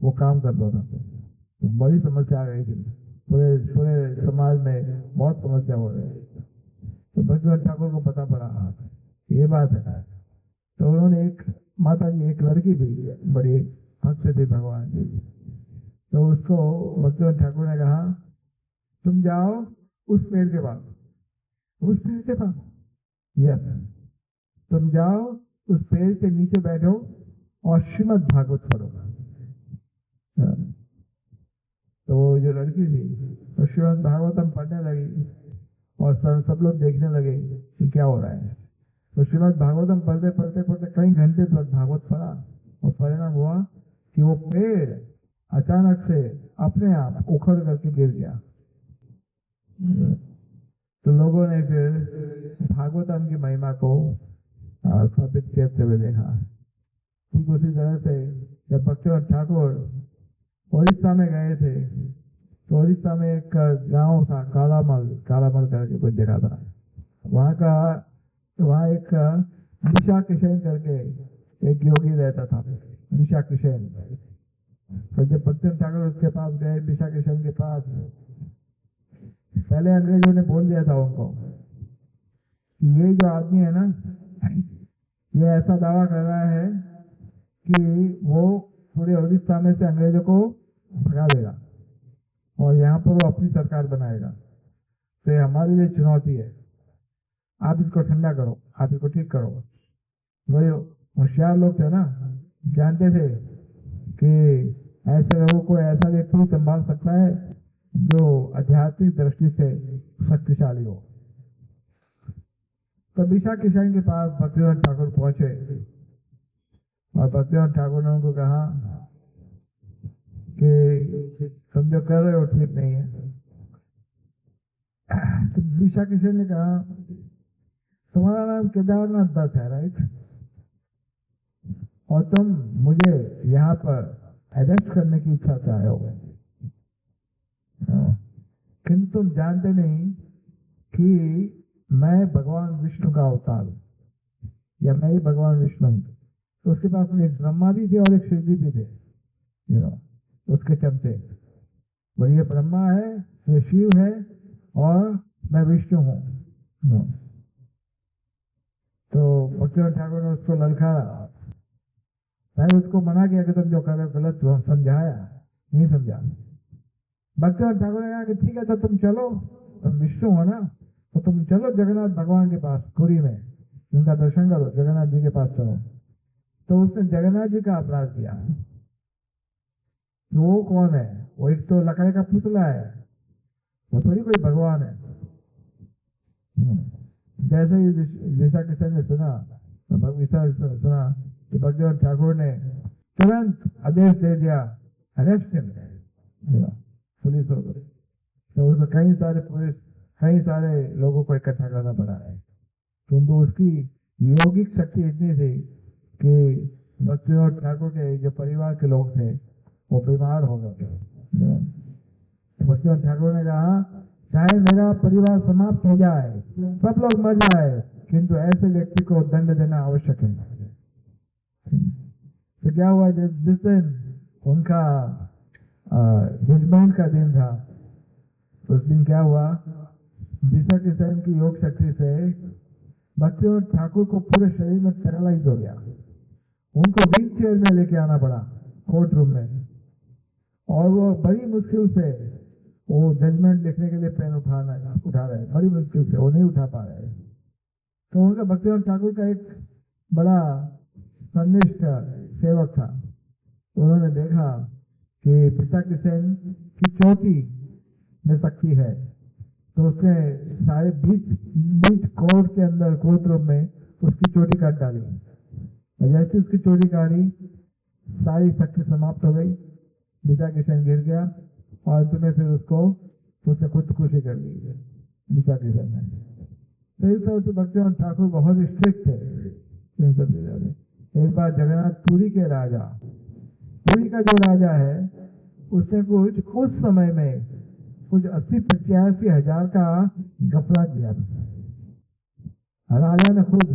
वो काम करता था। तो बड़ी समस्या आ गई थी, पूरे पूरे समाज में बहुत समस्या हो रही है। तो भक्तिनाथ ठाकुर को पता पड़ा ये बात है, तो उन्होंने माता जी एक लड़की थी, बड़ी भक्त थी भगवान की, तो उसको भक्तिनाथ ठाकुर ने कहा तुम जाओ उस पेड़ के पास, उस पेड़ के पास, यस, तुम जाओ उस पेड़ के नीचे बैठो और श्रीमद् भागवत पढ़ो। तो वो जो लड़की थी तो श्रीमद् भागवतम पढ़ने लगी और सब लोग देखने लगे कि क्या हो रहा है। तो श्रीमद् भागवतम पढ़ते पढ़ते पढ़ते कई घंटे तक भागवत पढ़ा, और परिणाम हुआ कि वो पेड़ अचानक से अपने आप उखड़ करके गिर गया। तो लोगों ने फिर भागवतम की महिमा को स्थापित करते हुए देखा। ठीक उसी तरह से जब भक्तिनाथ ठाकुर उड़ीसा में गए थे, तो उड़ीसा में एक गांव था कालामल करके कुछ जगह था, वहाँ एक निशा किशन करके एक योगी रहता था, निशा किशन। तो जब भक्तिनाथ ठाकुर उसके पास गए, निशा किशन के पास, पहले अंग्रेजों ने बोल दिया था उनको कि ये जो आदमी है ना, ये ऐसा दावा कर रहा है कि वो पूरे उड़ीसा में से अंग्रेजों को भगा देगा और यहाँ पर वो अपनी सरकार बनाएगा। तो ये हमारे लिए चुनौती है, आप इसको ठंडा करो, आप इसको ठीक करो। वही होशियार लोग थे ना, जानते थे कि ऐसे लोगों को ऐसा व्यक्ति संभाल सकता है जो आध्यात्मिक दृष्टि से शक्तिशाली हो। तो निशा किशन के पास भक्तिनाथ ठाकुर पहुंचे और भक्तिनाथ ठाकुर ने उनको कहा कि तुम जो कर रहे हो ठीक नहीं है। तो निशा किशन ने कहा तुम्हारा नाम केदारनाथ दत्त है, राइट, और तुम मुझे यहाँ पर अरेस्ट करने की इच्छा से आए हो, किंतु तुम जानते नहीं कि मैं भगवान विष्णु का अवतार हूँ, या मैं ही भगवान विष्णु हूँ। तो उसके पास एक ब्रह्मा भी थे और एक शिव जी भी थे, उसके चमचे। बोले ये ब्रह्मा है, ये शिव है, और मैं विष्णु हूँ। तो भक्तिनाथ ठाकुर ने उसको ललकारा, मैंने उसको मना किया कि तुम जो कर रहे हो गलत, समझाया, नहीं समझा। भक्तिनाथ ठाकुर ने कहा कि ठीक है, तो तुम चलो, तुम विष्णु हो ना, तो तुम चलो जगन्नाथ भगवान के पास, पुरी में उनका दर्शन करो, जगन्नाथ जी के पास चलो। तो उसने जगन्नाथ जी का अपराध किया। वो कौन है? वो एक तो लकड़ी का पुतला है, वो थोड़ी कोई भगवान है। जैसे ही निशा किशन ने सुना कि भक्तिनाथ ठाकुर ने तुरंत आदेश दे दिया, अरेस्ट हिम, पुलिस हो गई। तो उसको कई सारे लोगों को इकट्ठा करना पड़ा है, क्योंकि उसकी योगिक शक्ति इतनी थी कि भक्तिनाथ ठाकुर के जो परिवार के लोग थे वो बीमार हो गए। भक्तिनाथ ठाकुर ने कहा चाहे मेरा परिवार समाप्त हो जाए, सब लोग मर जाए, किंतु ऐसे व्यक्ति को दंड देना आवश्यक है। तो क्या हुआ, जिस दिन उनका जजमेंट का दिन था, उस दिन क्या हुआ, निशा किशन की योग शक्ति से भक्तिनाथ ठाकुर को पूरे शरीर में पैरालाइज हो गया। उनको व्हील चेयर में लेके आना पड़ा कोर्ट रूम में, और वो बड़ी मुश्किल से वो जजमेंट लिखने के लिए पेन उठा रहे, बड़ी मुश्किल से, वो नहीं उठा पा रहे। तो उनका भक्तिनाथ ठाकुर का एक बड़ा संनिष्ठ सेवक था, उन्होंने देखा कि निशा किशन की चोटी में शक्ति है, तो उसने सारे बीच कोर्ट के अंदर, कोर्ट रूम में उसकी चोटी काट डाली। जैसे उसकी चोटी काटी, सारी शक्ति समाप्त हो गई, निशा किशन गिर गया, और अंत में फिर उसने खुदकुशी कर ली निशा किशन ने। तो इस तरह से भक्तिनाथ ठाकुर बहुत स्ट्रिक्ट थे इन सब चीजों में। एक बार जगन्नाथ पुरी के राजा, पुरी का जो राजा है, उसने कुछ उस समय में कुछ 80-85 हजार का घपला किया था। राजा ने खुद,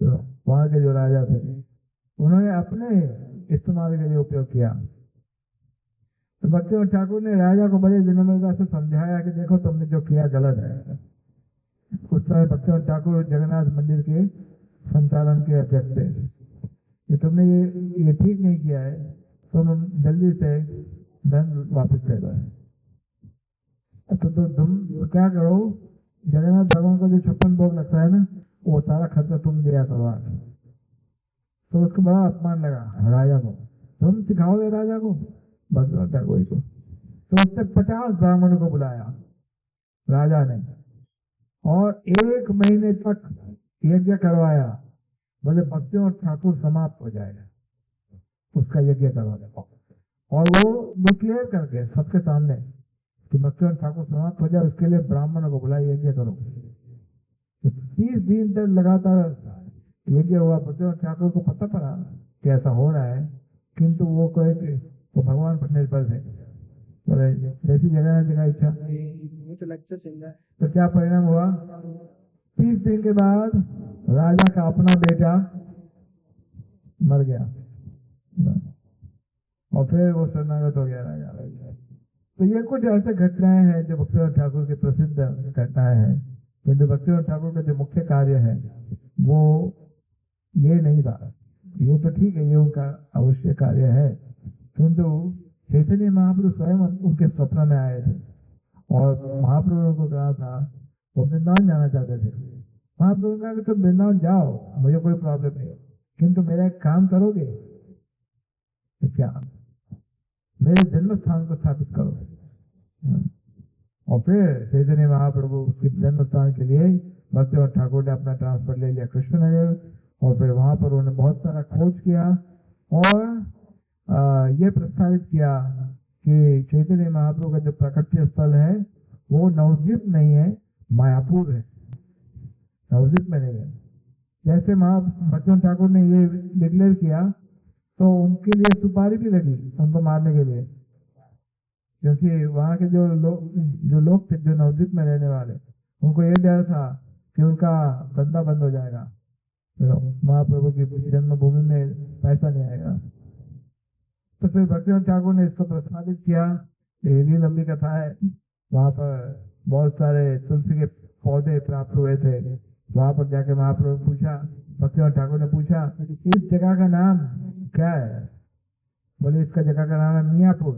तो वहां के जो राजा थे, उन्होंने अपने इस्तेमाल के लिए उपयोग किया। तो भक्तिनाथ ठाकुर ने राजा को बड़े विनम्रता से समझाया कि देखो तुमने जो किया गलत है। उस समय भक्तिनाथ ठाकुर जगन्नाथ मंदिर के संचालन के अध्यक्ष थे कि तुमने ये ठीक नहीं किया है, तुम जल्दी से धन वापस ले लो। तो तुम क्या करो, जगन्नाथ भगवान को जो 56 भोग लगता है ना, वो सारा खर्चा तुम दिया करो आज। तो उसको बड़ा अपमान लगा राजा को, तुम सिखाओगे राजा को, भक्तिनाथ ठाकुर को। तो उसने 50 ब्राह्मणों को बुलाया राजा ने, और 1 महीने तक यज्ञ करवाया। बोले भक्तिनाथ ठाकुर समाप्त हो जाएगा, उसका यज्ञ करवा दे। और वो डिक्लेयर करके सबके सामने कि भक्तिनाथ ठाकुर समाप्त हो जाए, उसके लिए ब्राह्मणों को बुलाया, यज्ञ करो। तो 30 दिन तक लगातार यज्ञ हुआ। भक्तिनाथ ठाकुर को पता पड़ा कि ऐसा हो रहा है, किंतु वो कहे कि वो भगवान पर निर्भर थे। बोले जैसी जगन्नाथ जी का इच्छा। तो क्या परिणाम हुआ, 30 दिन के बाद राजा का अपना बेटा मर गया, और फिर वो शरणागत हो गया राजा। तो ये कुछ ऐसे घटनाएं हैं जो भक्तिनाथ ठाकुर की प्रसिद्ध घटनाएं हैं। किंतु भक्तिनाथ ठाकुर का जो मुख्य कार्य है वो ये नहीं था। ये तो ठीक है, ये उनका अवश्य कार्य है, किंतु चैतन्य महाप्रभु स्वयं उनके स्वप्न में आए थे और महाप्रभु को कहा था, वो वृंदावन जाना चाहते थे। महाप्रभु ने कहा कि तुम वृंदावन जाओ, मुझे कोई प्रॉब्लम नहीं, किंतु मेरा एक काम करोगे। तो क्या, मेरे जन्म स्थान को स्थापित करो। और फिर चैतन्य महाप्रभु के जन्म स्थान के लिए भक्तिनाथ ठाकुर ने अपना ट्रांसफर ले लिया कृष्णनगर, और फिर वहां पर उन्होंने बहुत सारा खोज किया और ये प्रस्तावित किया कि चैतन्य महाप्रभु का जो प्राकट्य स्थल है वो नवद्वीप नहीं है, मायापुर है, नवद्वीप में नहीं है। जैसे भक्तिनाथ ठाकुर ने ये डिक्लेयर किया तो उनके लिए सुपारी भी लगी उनको मारने के लिए, क्योंकि वहां के जो लोग थे, जो नवद्वीप में रहने वाले, उनको ये डर था कि उनका धंधा बंद हो जाएगा, महाप्रभु की जन्मभूमि में पैसा नहीं आएगा। तो फिर भक्तिनाथ ठाकुर ने इसको प्रस्तावित किया। ये भी लंबी कथा है। वहां पर बहुत सारे तुलसी के पौधे प्राप्त हुए थे। वहां पर जाके महाप्रभु ने पूछा, भक्तिनाथ ठाकुर ने पूछा इस जगह का नाम क्या है। बोले इसका जगह का नाम है मियापुर।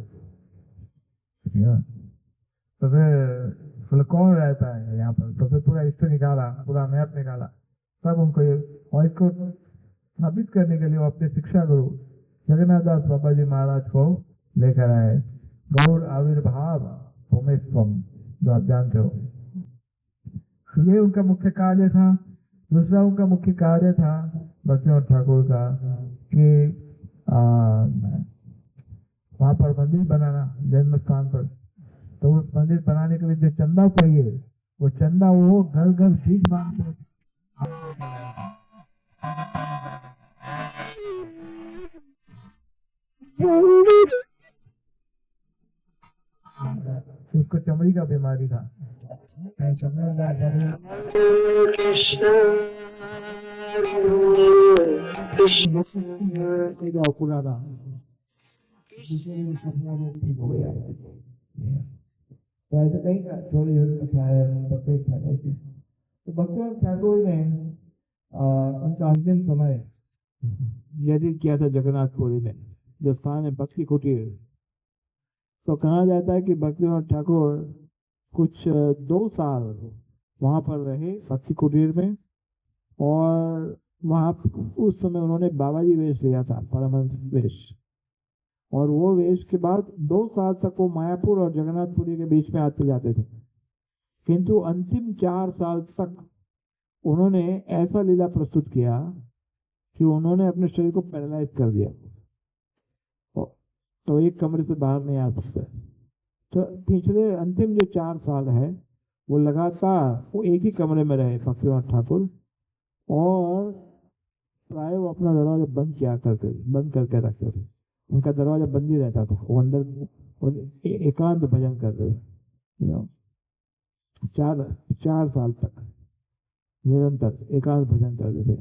तो फिर कौन रहता है यहाँ पर, तो फिर पूरा हिस्ट्री निकाला, पूरा मैप निकाला, तब उनको और इसको साबित करने के लिए वो अपने शिक्षा गुरु जगन्नाथ दास बाबा जी महाराज को लेकर आए। गौर आविर्भाव होमेस्तम, जो आप जानते हो, ये उनका मुख्य कार्य था। दूसरा उनका मुख्य कार्य था भक्तिनाथ ठाकुर का कि वहां पर मंदिर बनाना जन्म स्थान पर। तो उस मंदिर बनाने के लिए जो चंदा चाहिए, वो चंदा वो घर घर भीख मांगते। उसको चमड़ी का बीमारी था। तो भक्तिनाथ ठाकुर ने उनका अंतिम समय व्यतीत किया था जगन्नाथपुरी में, जो स्थान है भक्ति कुटीर। तो कहा जाता है कि भक्तिनाथ ठाकुर कुछ 2 साल वहां पर रहे भक्ति कुटीर में, और वहां उस समय उन्होंने बाबाजी वेश लिया था, परमहंस वेश। और वो वेश के बाद 2 साल तक वो मायापुर और जगन्नाथपुरी के बीच में आते जाते थे। किंतु अंतिम 4 साल तक उन्होंने ऐसा लीला प्रस्तुत किया कि उन्होंने अपने शरीर को पैरालाइज कर दिया, तो एक कमरे से बाहर नहीं आ सकते। तो पिछले अंतिम जो 4 साल है वो लगातार वो एक ही कमरे में रहे भक्तिनाथ ठाकुर, और प्राय वो अपना दरवाजा बंद किया करते थे, बंद करके रखते थे। उनका दरवाजा बंद ही रहता था, वो अंदर वो एकांत भजन करते थे। you know, 4 साल तक निरंतर एकांत भजन करते थे।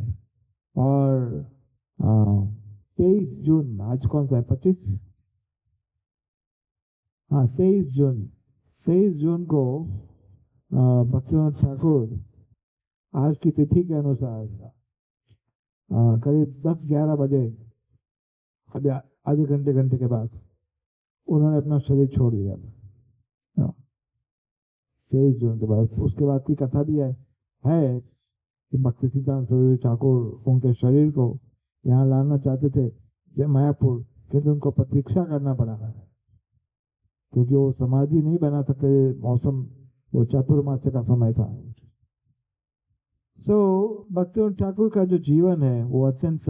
और 23 जून, आज कौन सा है, 25, हाँ 23 जून को भक्तिनाथ ठाकुर आज की तिथि के अनुसार करीब 10-11 बजे, आधे घंटे के बाद उन्होंने अपना शरीर छोड़ दिया था। 23 जून के बाद, उसके बाद की कथा भी है कि भक्ति सिद्धांत सरस्वती ठाकुर उनके शरीर को यहाँ लाना चाहते थे मायापुर, किंतु उनको प्रतीक्षा करना पड़ा क्योंकि वो समाधि नहीं बना सकते, मौसम वो चातुर्मास्य का समय था। भक्तिनाथ ठाकुर का जो जीवन है वो अत्यंत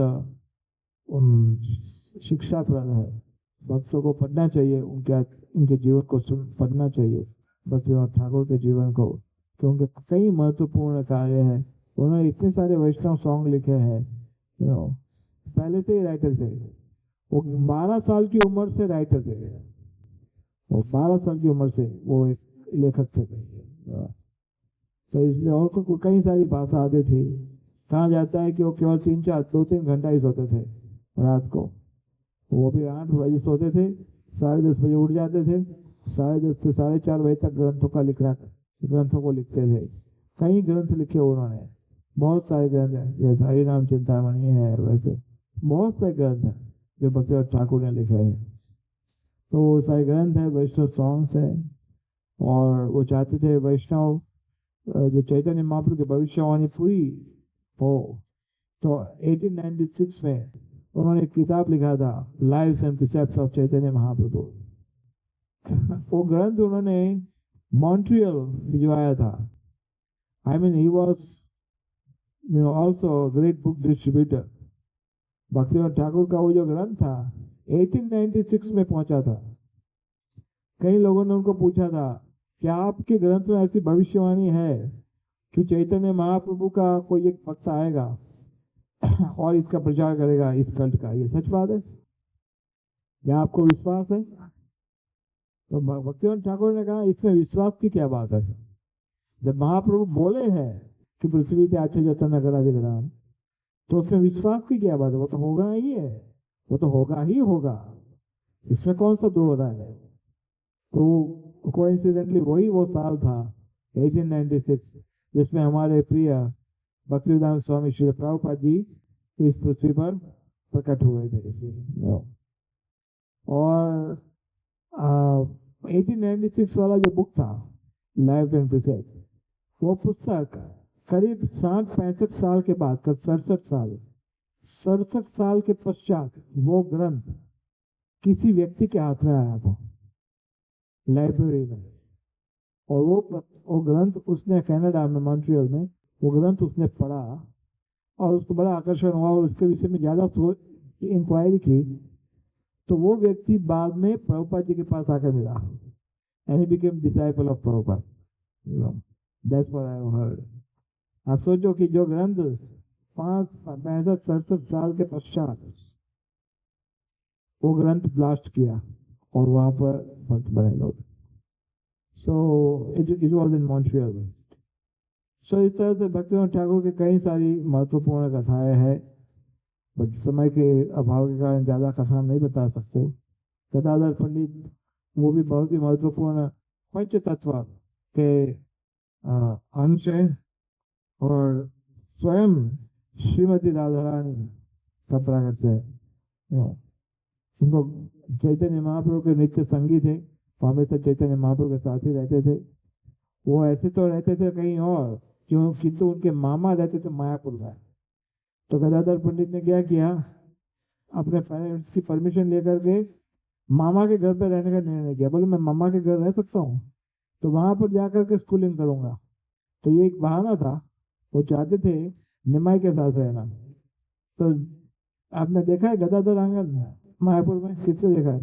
शिक्षाप्रद है। भक्तों को पढ़ना चाहिए, उनके जीवन को पढ़ना चाहिए, भक्तिनाथ ठाकुर के जीवन को, क्योंकि कई महत्वपूर्ण कार्य हैं। उन्होंने इतने सारे वैष्णव सॉन्ग लिखे हैं, पहले से ही राइटर थे। वो 12 साल की उम्र से राइटर थे, वो 12 साल की उम्र से वो एक लेखक थे। तो इसलिए और कई सारी भाषा आती थी। कहा जाता है कि वो केवल 2-3 घंटा ही सोते थे रात को, वो भी 8 बजे सोते थे, 10:30 बजे उठ जाते थे, 10:30 से 4:30 बजे तक ग्रंथों को लिखते थे। कई ग्रंथ लिखे उन्होंने, बहुत सारे ग्रंथ हैं, जैसे हरिनाम चिंतामणि है, वैसे बहुत सारे ग्रंथ हैं जो भक्तिनाथ ठाकुर ने लिखे हैं। तो वो सारे ग्रंथ है, वैष्णव सॉन्ग्स हैं, और वो चाहते थे वैष्णव जो चैतन्य महाप्रभु की भविष्यवाणी पूरी हो। तो 1896 में उन्होंने एक किताब लिखा था, lives and प्रिसेप्ट्स of Chaitanya Mahaprabhu. वो ग्रंथ उन्होंने मॉन्ट्रियल भिजवाया था। I mean, he was also a great book distributor. Bhaktinath Thakur का वो जो ग्रंथ था 1896 में पहुंचा था। कई लोगों ने उनको पूछा था कि आपके ग्रंथ में ऐसी भविष्यवाणी है कि चैतन्य महाप्रभु का कोई एक भक्त आएगा और इसका प्रचार करेगा, इस कल्ट का, ये सच बात है क्या? आपको विश्वास है? तो भक्तिनाथ ठाकुर ने कहा इसमें विश्वास की क्या बात है? जब महाप्रभु बोले हैं कि पृथ्वी पे आचे जतन नगराधिग्राम, तो उसमें विश्वास की क्या बात है? वो तो होगा ही है, वो तो होगा ही होगा, इसमें कौन सा दो हो रहा है? तो कोइंसिडेंटली वही वो साल था 1896 जिसमें हमारे प्रिय भक्तिवेदांत स्वामी श्री प्रभुपाद जी इस पृथ्वी पर प्रकट हुए थे। और 1896 वाला जो बुक था लाइफ एंड प्रिसेप्ट, वो पुस्तक करीब 60-65 साल के बाद, 67 साल के पश्चात वो ग्रंथ किसी व्यक्ति के हाथ में आया था लाइब्रेरी में। और वो ग्रंथ उसने कनाडा में, मॉन्ट्रियल में वो ग्रंथ उसने पढ़ा और उसको बड़ा आकर्षण हुआ और उसके विषय में ज़्यादा इंक्वायरी की। तो वो व्यक्ति बाद में प्रभुपाद जी के पास आकर मिला, and he became disciple of Prabhupada. That's what I have heard. आप सोचो कि जो ग्रंथ 65-67 साल के पश्चात वो ग्रंथ ब्लास्ट किया और वहां पर भक्त बने लोग। So it was in Montreal. So इस तरह से भक्तिनाथ ठाकुर की कई सारी महत्वपूर्ण कथाएं हैं, बट समय के अभाव के कारण ज़्यादा कथा नहीं बता सकते। गदाधर पंडित वो भी बहुत ही महत्वपूर्ण पंच तत्व के अंश है और स्वयं श्रीमती राधा रानी का प्रागट्य है। उनको चैतन्य महाप्रभु के नित्य संगी थे, हमेशा चैतन्य महाप्रभु के साथ ही रहते थे। वो ऐसे तो रहते थे कहीं और, क्यों, किंतु उनके मामा रहते थे मायापुर में। तो गदाधर पंडित ने क्या किया, अपने पेरेंट्स की परमिशन लेकर के मामा के घर पे रहने का निर्णय किया। बोले मैं मामा के घर रह सकता हूँ तो वहां पर जाकर के स्कूलिंग करूंगा। तो ये एक बहाना था, वो चाहते थे निमाई के साथ रहना। तो आपने देखा है गदाधर आंगन मायापुर में, किसने देखा है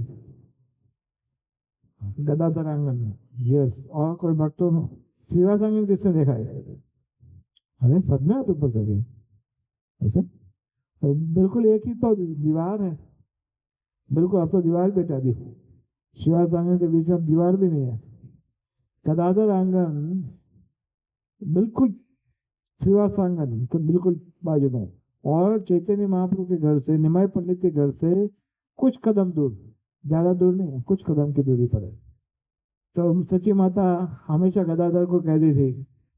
गदाधर आंगन? यस। और कोई भक्तों श्रीवासांग किसने देखा है? अरे सब में हाथ ऊपर करिए ऐसा। तो बिल्कुल एक ही तो दीवार है, बिल्कुल अब तो दीवार बेटा दी, शिवासांग के बीच में दीवार भी नहीं है। गदाधर आंगन बिल्कुल श्रीवासांगन के बिल्कुल बाजू में, और चैतन्य महाप्रभु के घर से, निमाई पंडित के घर से कुछ कदम दूर, ज्यादा दूर नहीं, कुछ कदम की दूरी पर है। तो सची माता हमेशा गदाधर को कहती थी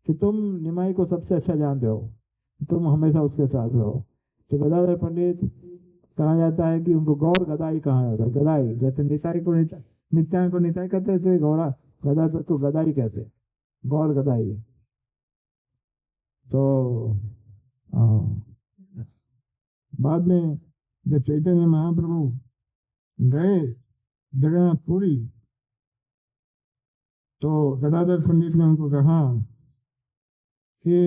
कि तुम निमाई को सबसे अच्छा जानते हो, तुम हमेशा उसके साथ रहो। तो गदाधर पंडित कहा जाता है कि उनको गौर गदाई कहा जाता है। गदाई जैसे निताई को नित्यान को निताई कहते थे, गौरा गदाधर को गदाई कहते, गौर गदाई। तो बाद में जब चैतन्य महाप्रभु गए जगन्नाथपुरी, तो गदाधर पंडित ने उनको कहा कि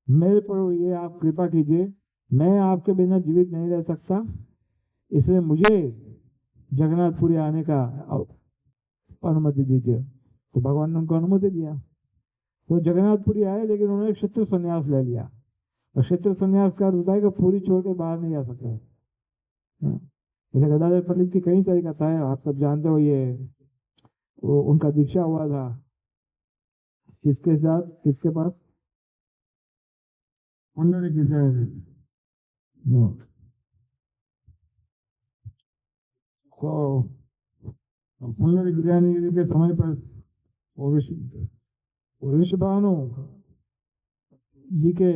मेरे पर ये आप कृपा कीजिए, मैं आपके बिना जीवित नहीं रह सकता, इसलिए मुझे जगन्नाथपुरी आने का अनुमति दीजिए। तो भगवान ने उनको अनुमति दिया। वो जगन्नाथपुरी आए, लेकिन उन्होंने क्षेत्र संन्यास ले लिया। और क्षेत्र संन्यास का अर्थ होता है कि पूरी छोड़ के बाहर नहीं जा सकता। जैसे गदाधर पंडित की कई सारी कथाएं आप सब जानते हो। ये वो उनका दीक्षा हुआ था किसके साथ, किसके पास? पुंडरीक तो पुंडरीक गिरि के समय पर ऋषभानु जी के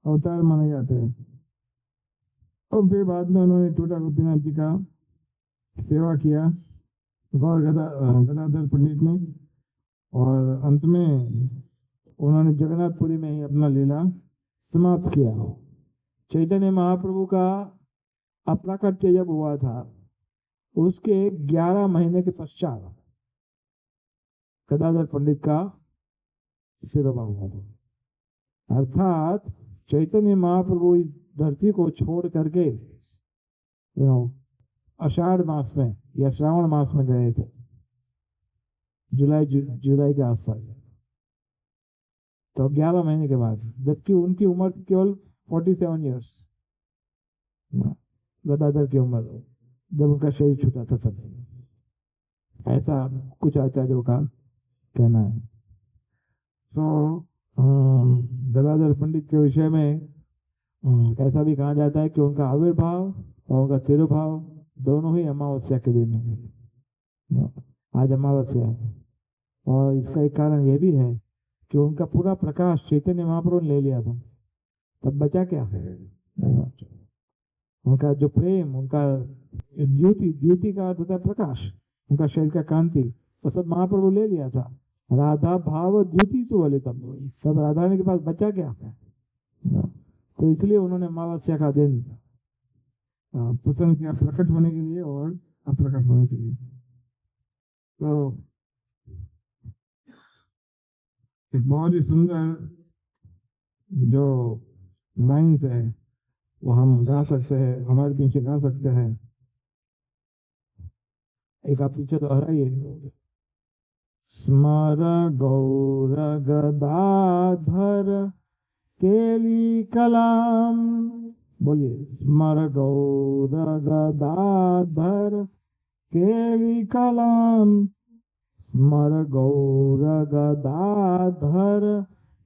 अवतार माने जाते हैं। और फिर बाद में उन्होंने टोटा गोपीनाथ जी का सेवा किया गौर गदाधर पंडित ने, और अंत में उन्होंने जगन्नाथपुरी में ही अपना लीला समाप्त किया। चैतन्य महाप्रभु का अप्राकट्य जब हुआ था, उसके 11 महीने के पश्चात गदाधर पंडित का तिरोभाव हुआ था। अर्थात चैतन्य महाप्रभु इस धरती को छोड़ करके आषाढ़ मास में या श्रावण मास में गए थे, जुलाई के आसपास। तो 11 महीने के बाद, जबकि उनकी उम्र केवल 47 ईयर्स, गदाधर की उम्र जब उनका शरीर छूटा था तब। ऐसा कुछ आचार्यों का कहना है। तो गदाधर पंडित के विषय में ऐसा भी कहा जाता है कि उनका आविर्भाव और उनका तिरुभाव दोनों ही अमावस्या के दिन है। आज अमावस्या है, और इसका एक कारण यह भी है कि उनका पूरा प्रकाश चैतन्य महाप्रभु ने ले लिया था, तब बचा क्या है? उनका जो प्रेम, उनका द्युति का अर्थ होता है प्रकाश, उनका शरीर का कांति, वो सब महाप्रभु ले लिया था। राधा भाव द्युति से बोले तब राधा के पास बचा क्या है? तो इसलिए उन्होंने अमावस्या का दिन पसंद किया, प्रकट होने के लिए और अप्रकट होने के लिए। तो एक बहुत ही सुंदर जो लाइन्स है वो हम गा सकते हैं, हमारे पीछे गा सकते हैं। एक आप पीछे तो हराइए। स्मर गौर गदाधर केली कलाम, बोलिए स्मर गौर गदाधर केली कलाम, स्मर गौर गदाधर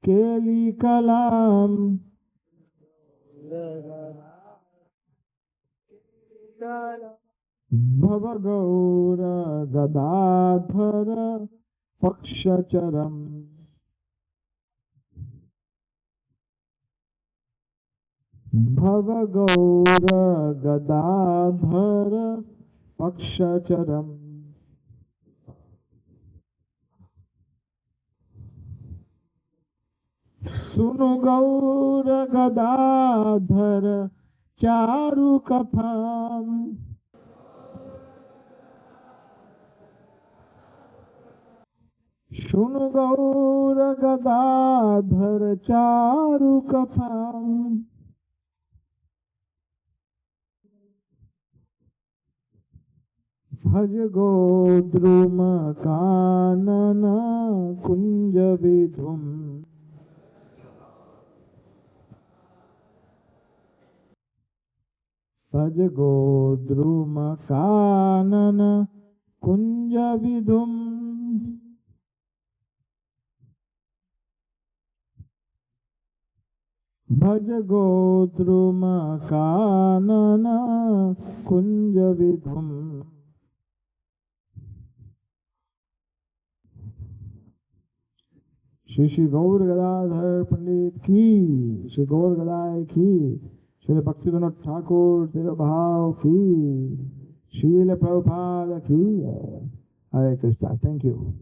केली कलाम, भव गौर गदाधर पक्षचरम, भव गौर गदाधर पक्षचरम। सुनु गौर गदाधर चारु कथाम, सुनु गौर गदाधर चारु कथाम। भज गोद्रुम कानन कुंज विधुम। भज गोद्रुम कानन कुंज विधुम। भज गोद्रुम कानन कुंज विधुम। श्री श्री गौर गदाधर पंडित की, श्री गौर गदाय की, श्री भक्तिविनोद ठाकुर तिरुभाव की, शील प्रभुपाद की। हरे कृष्णा। Thank you.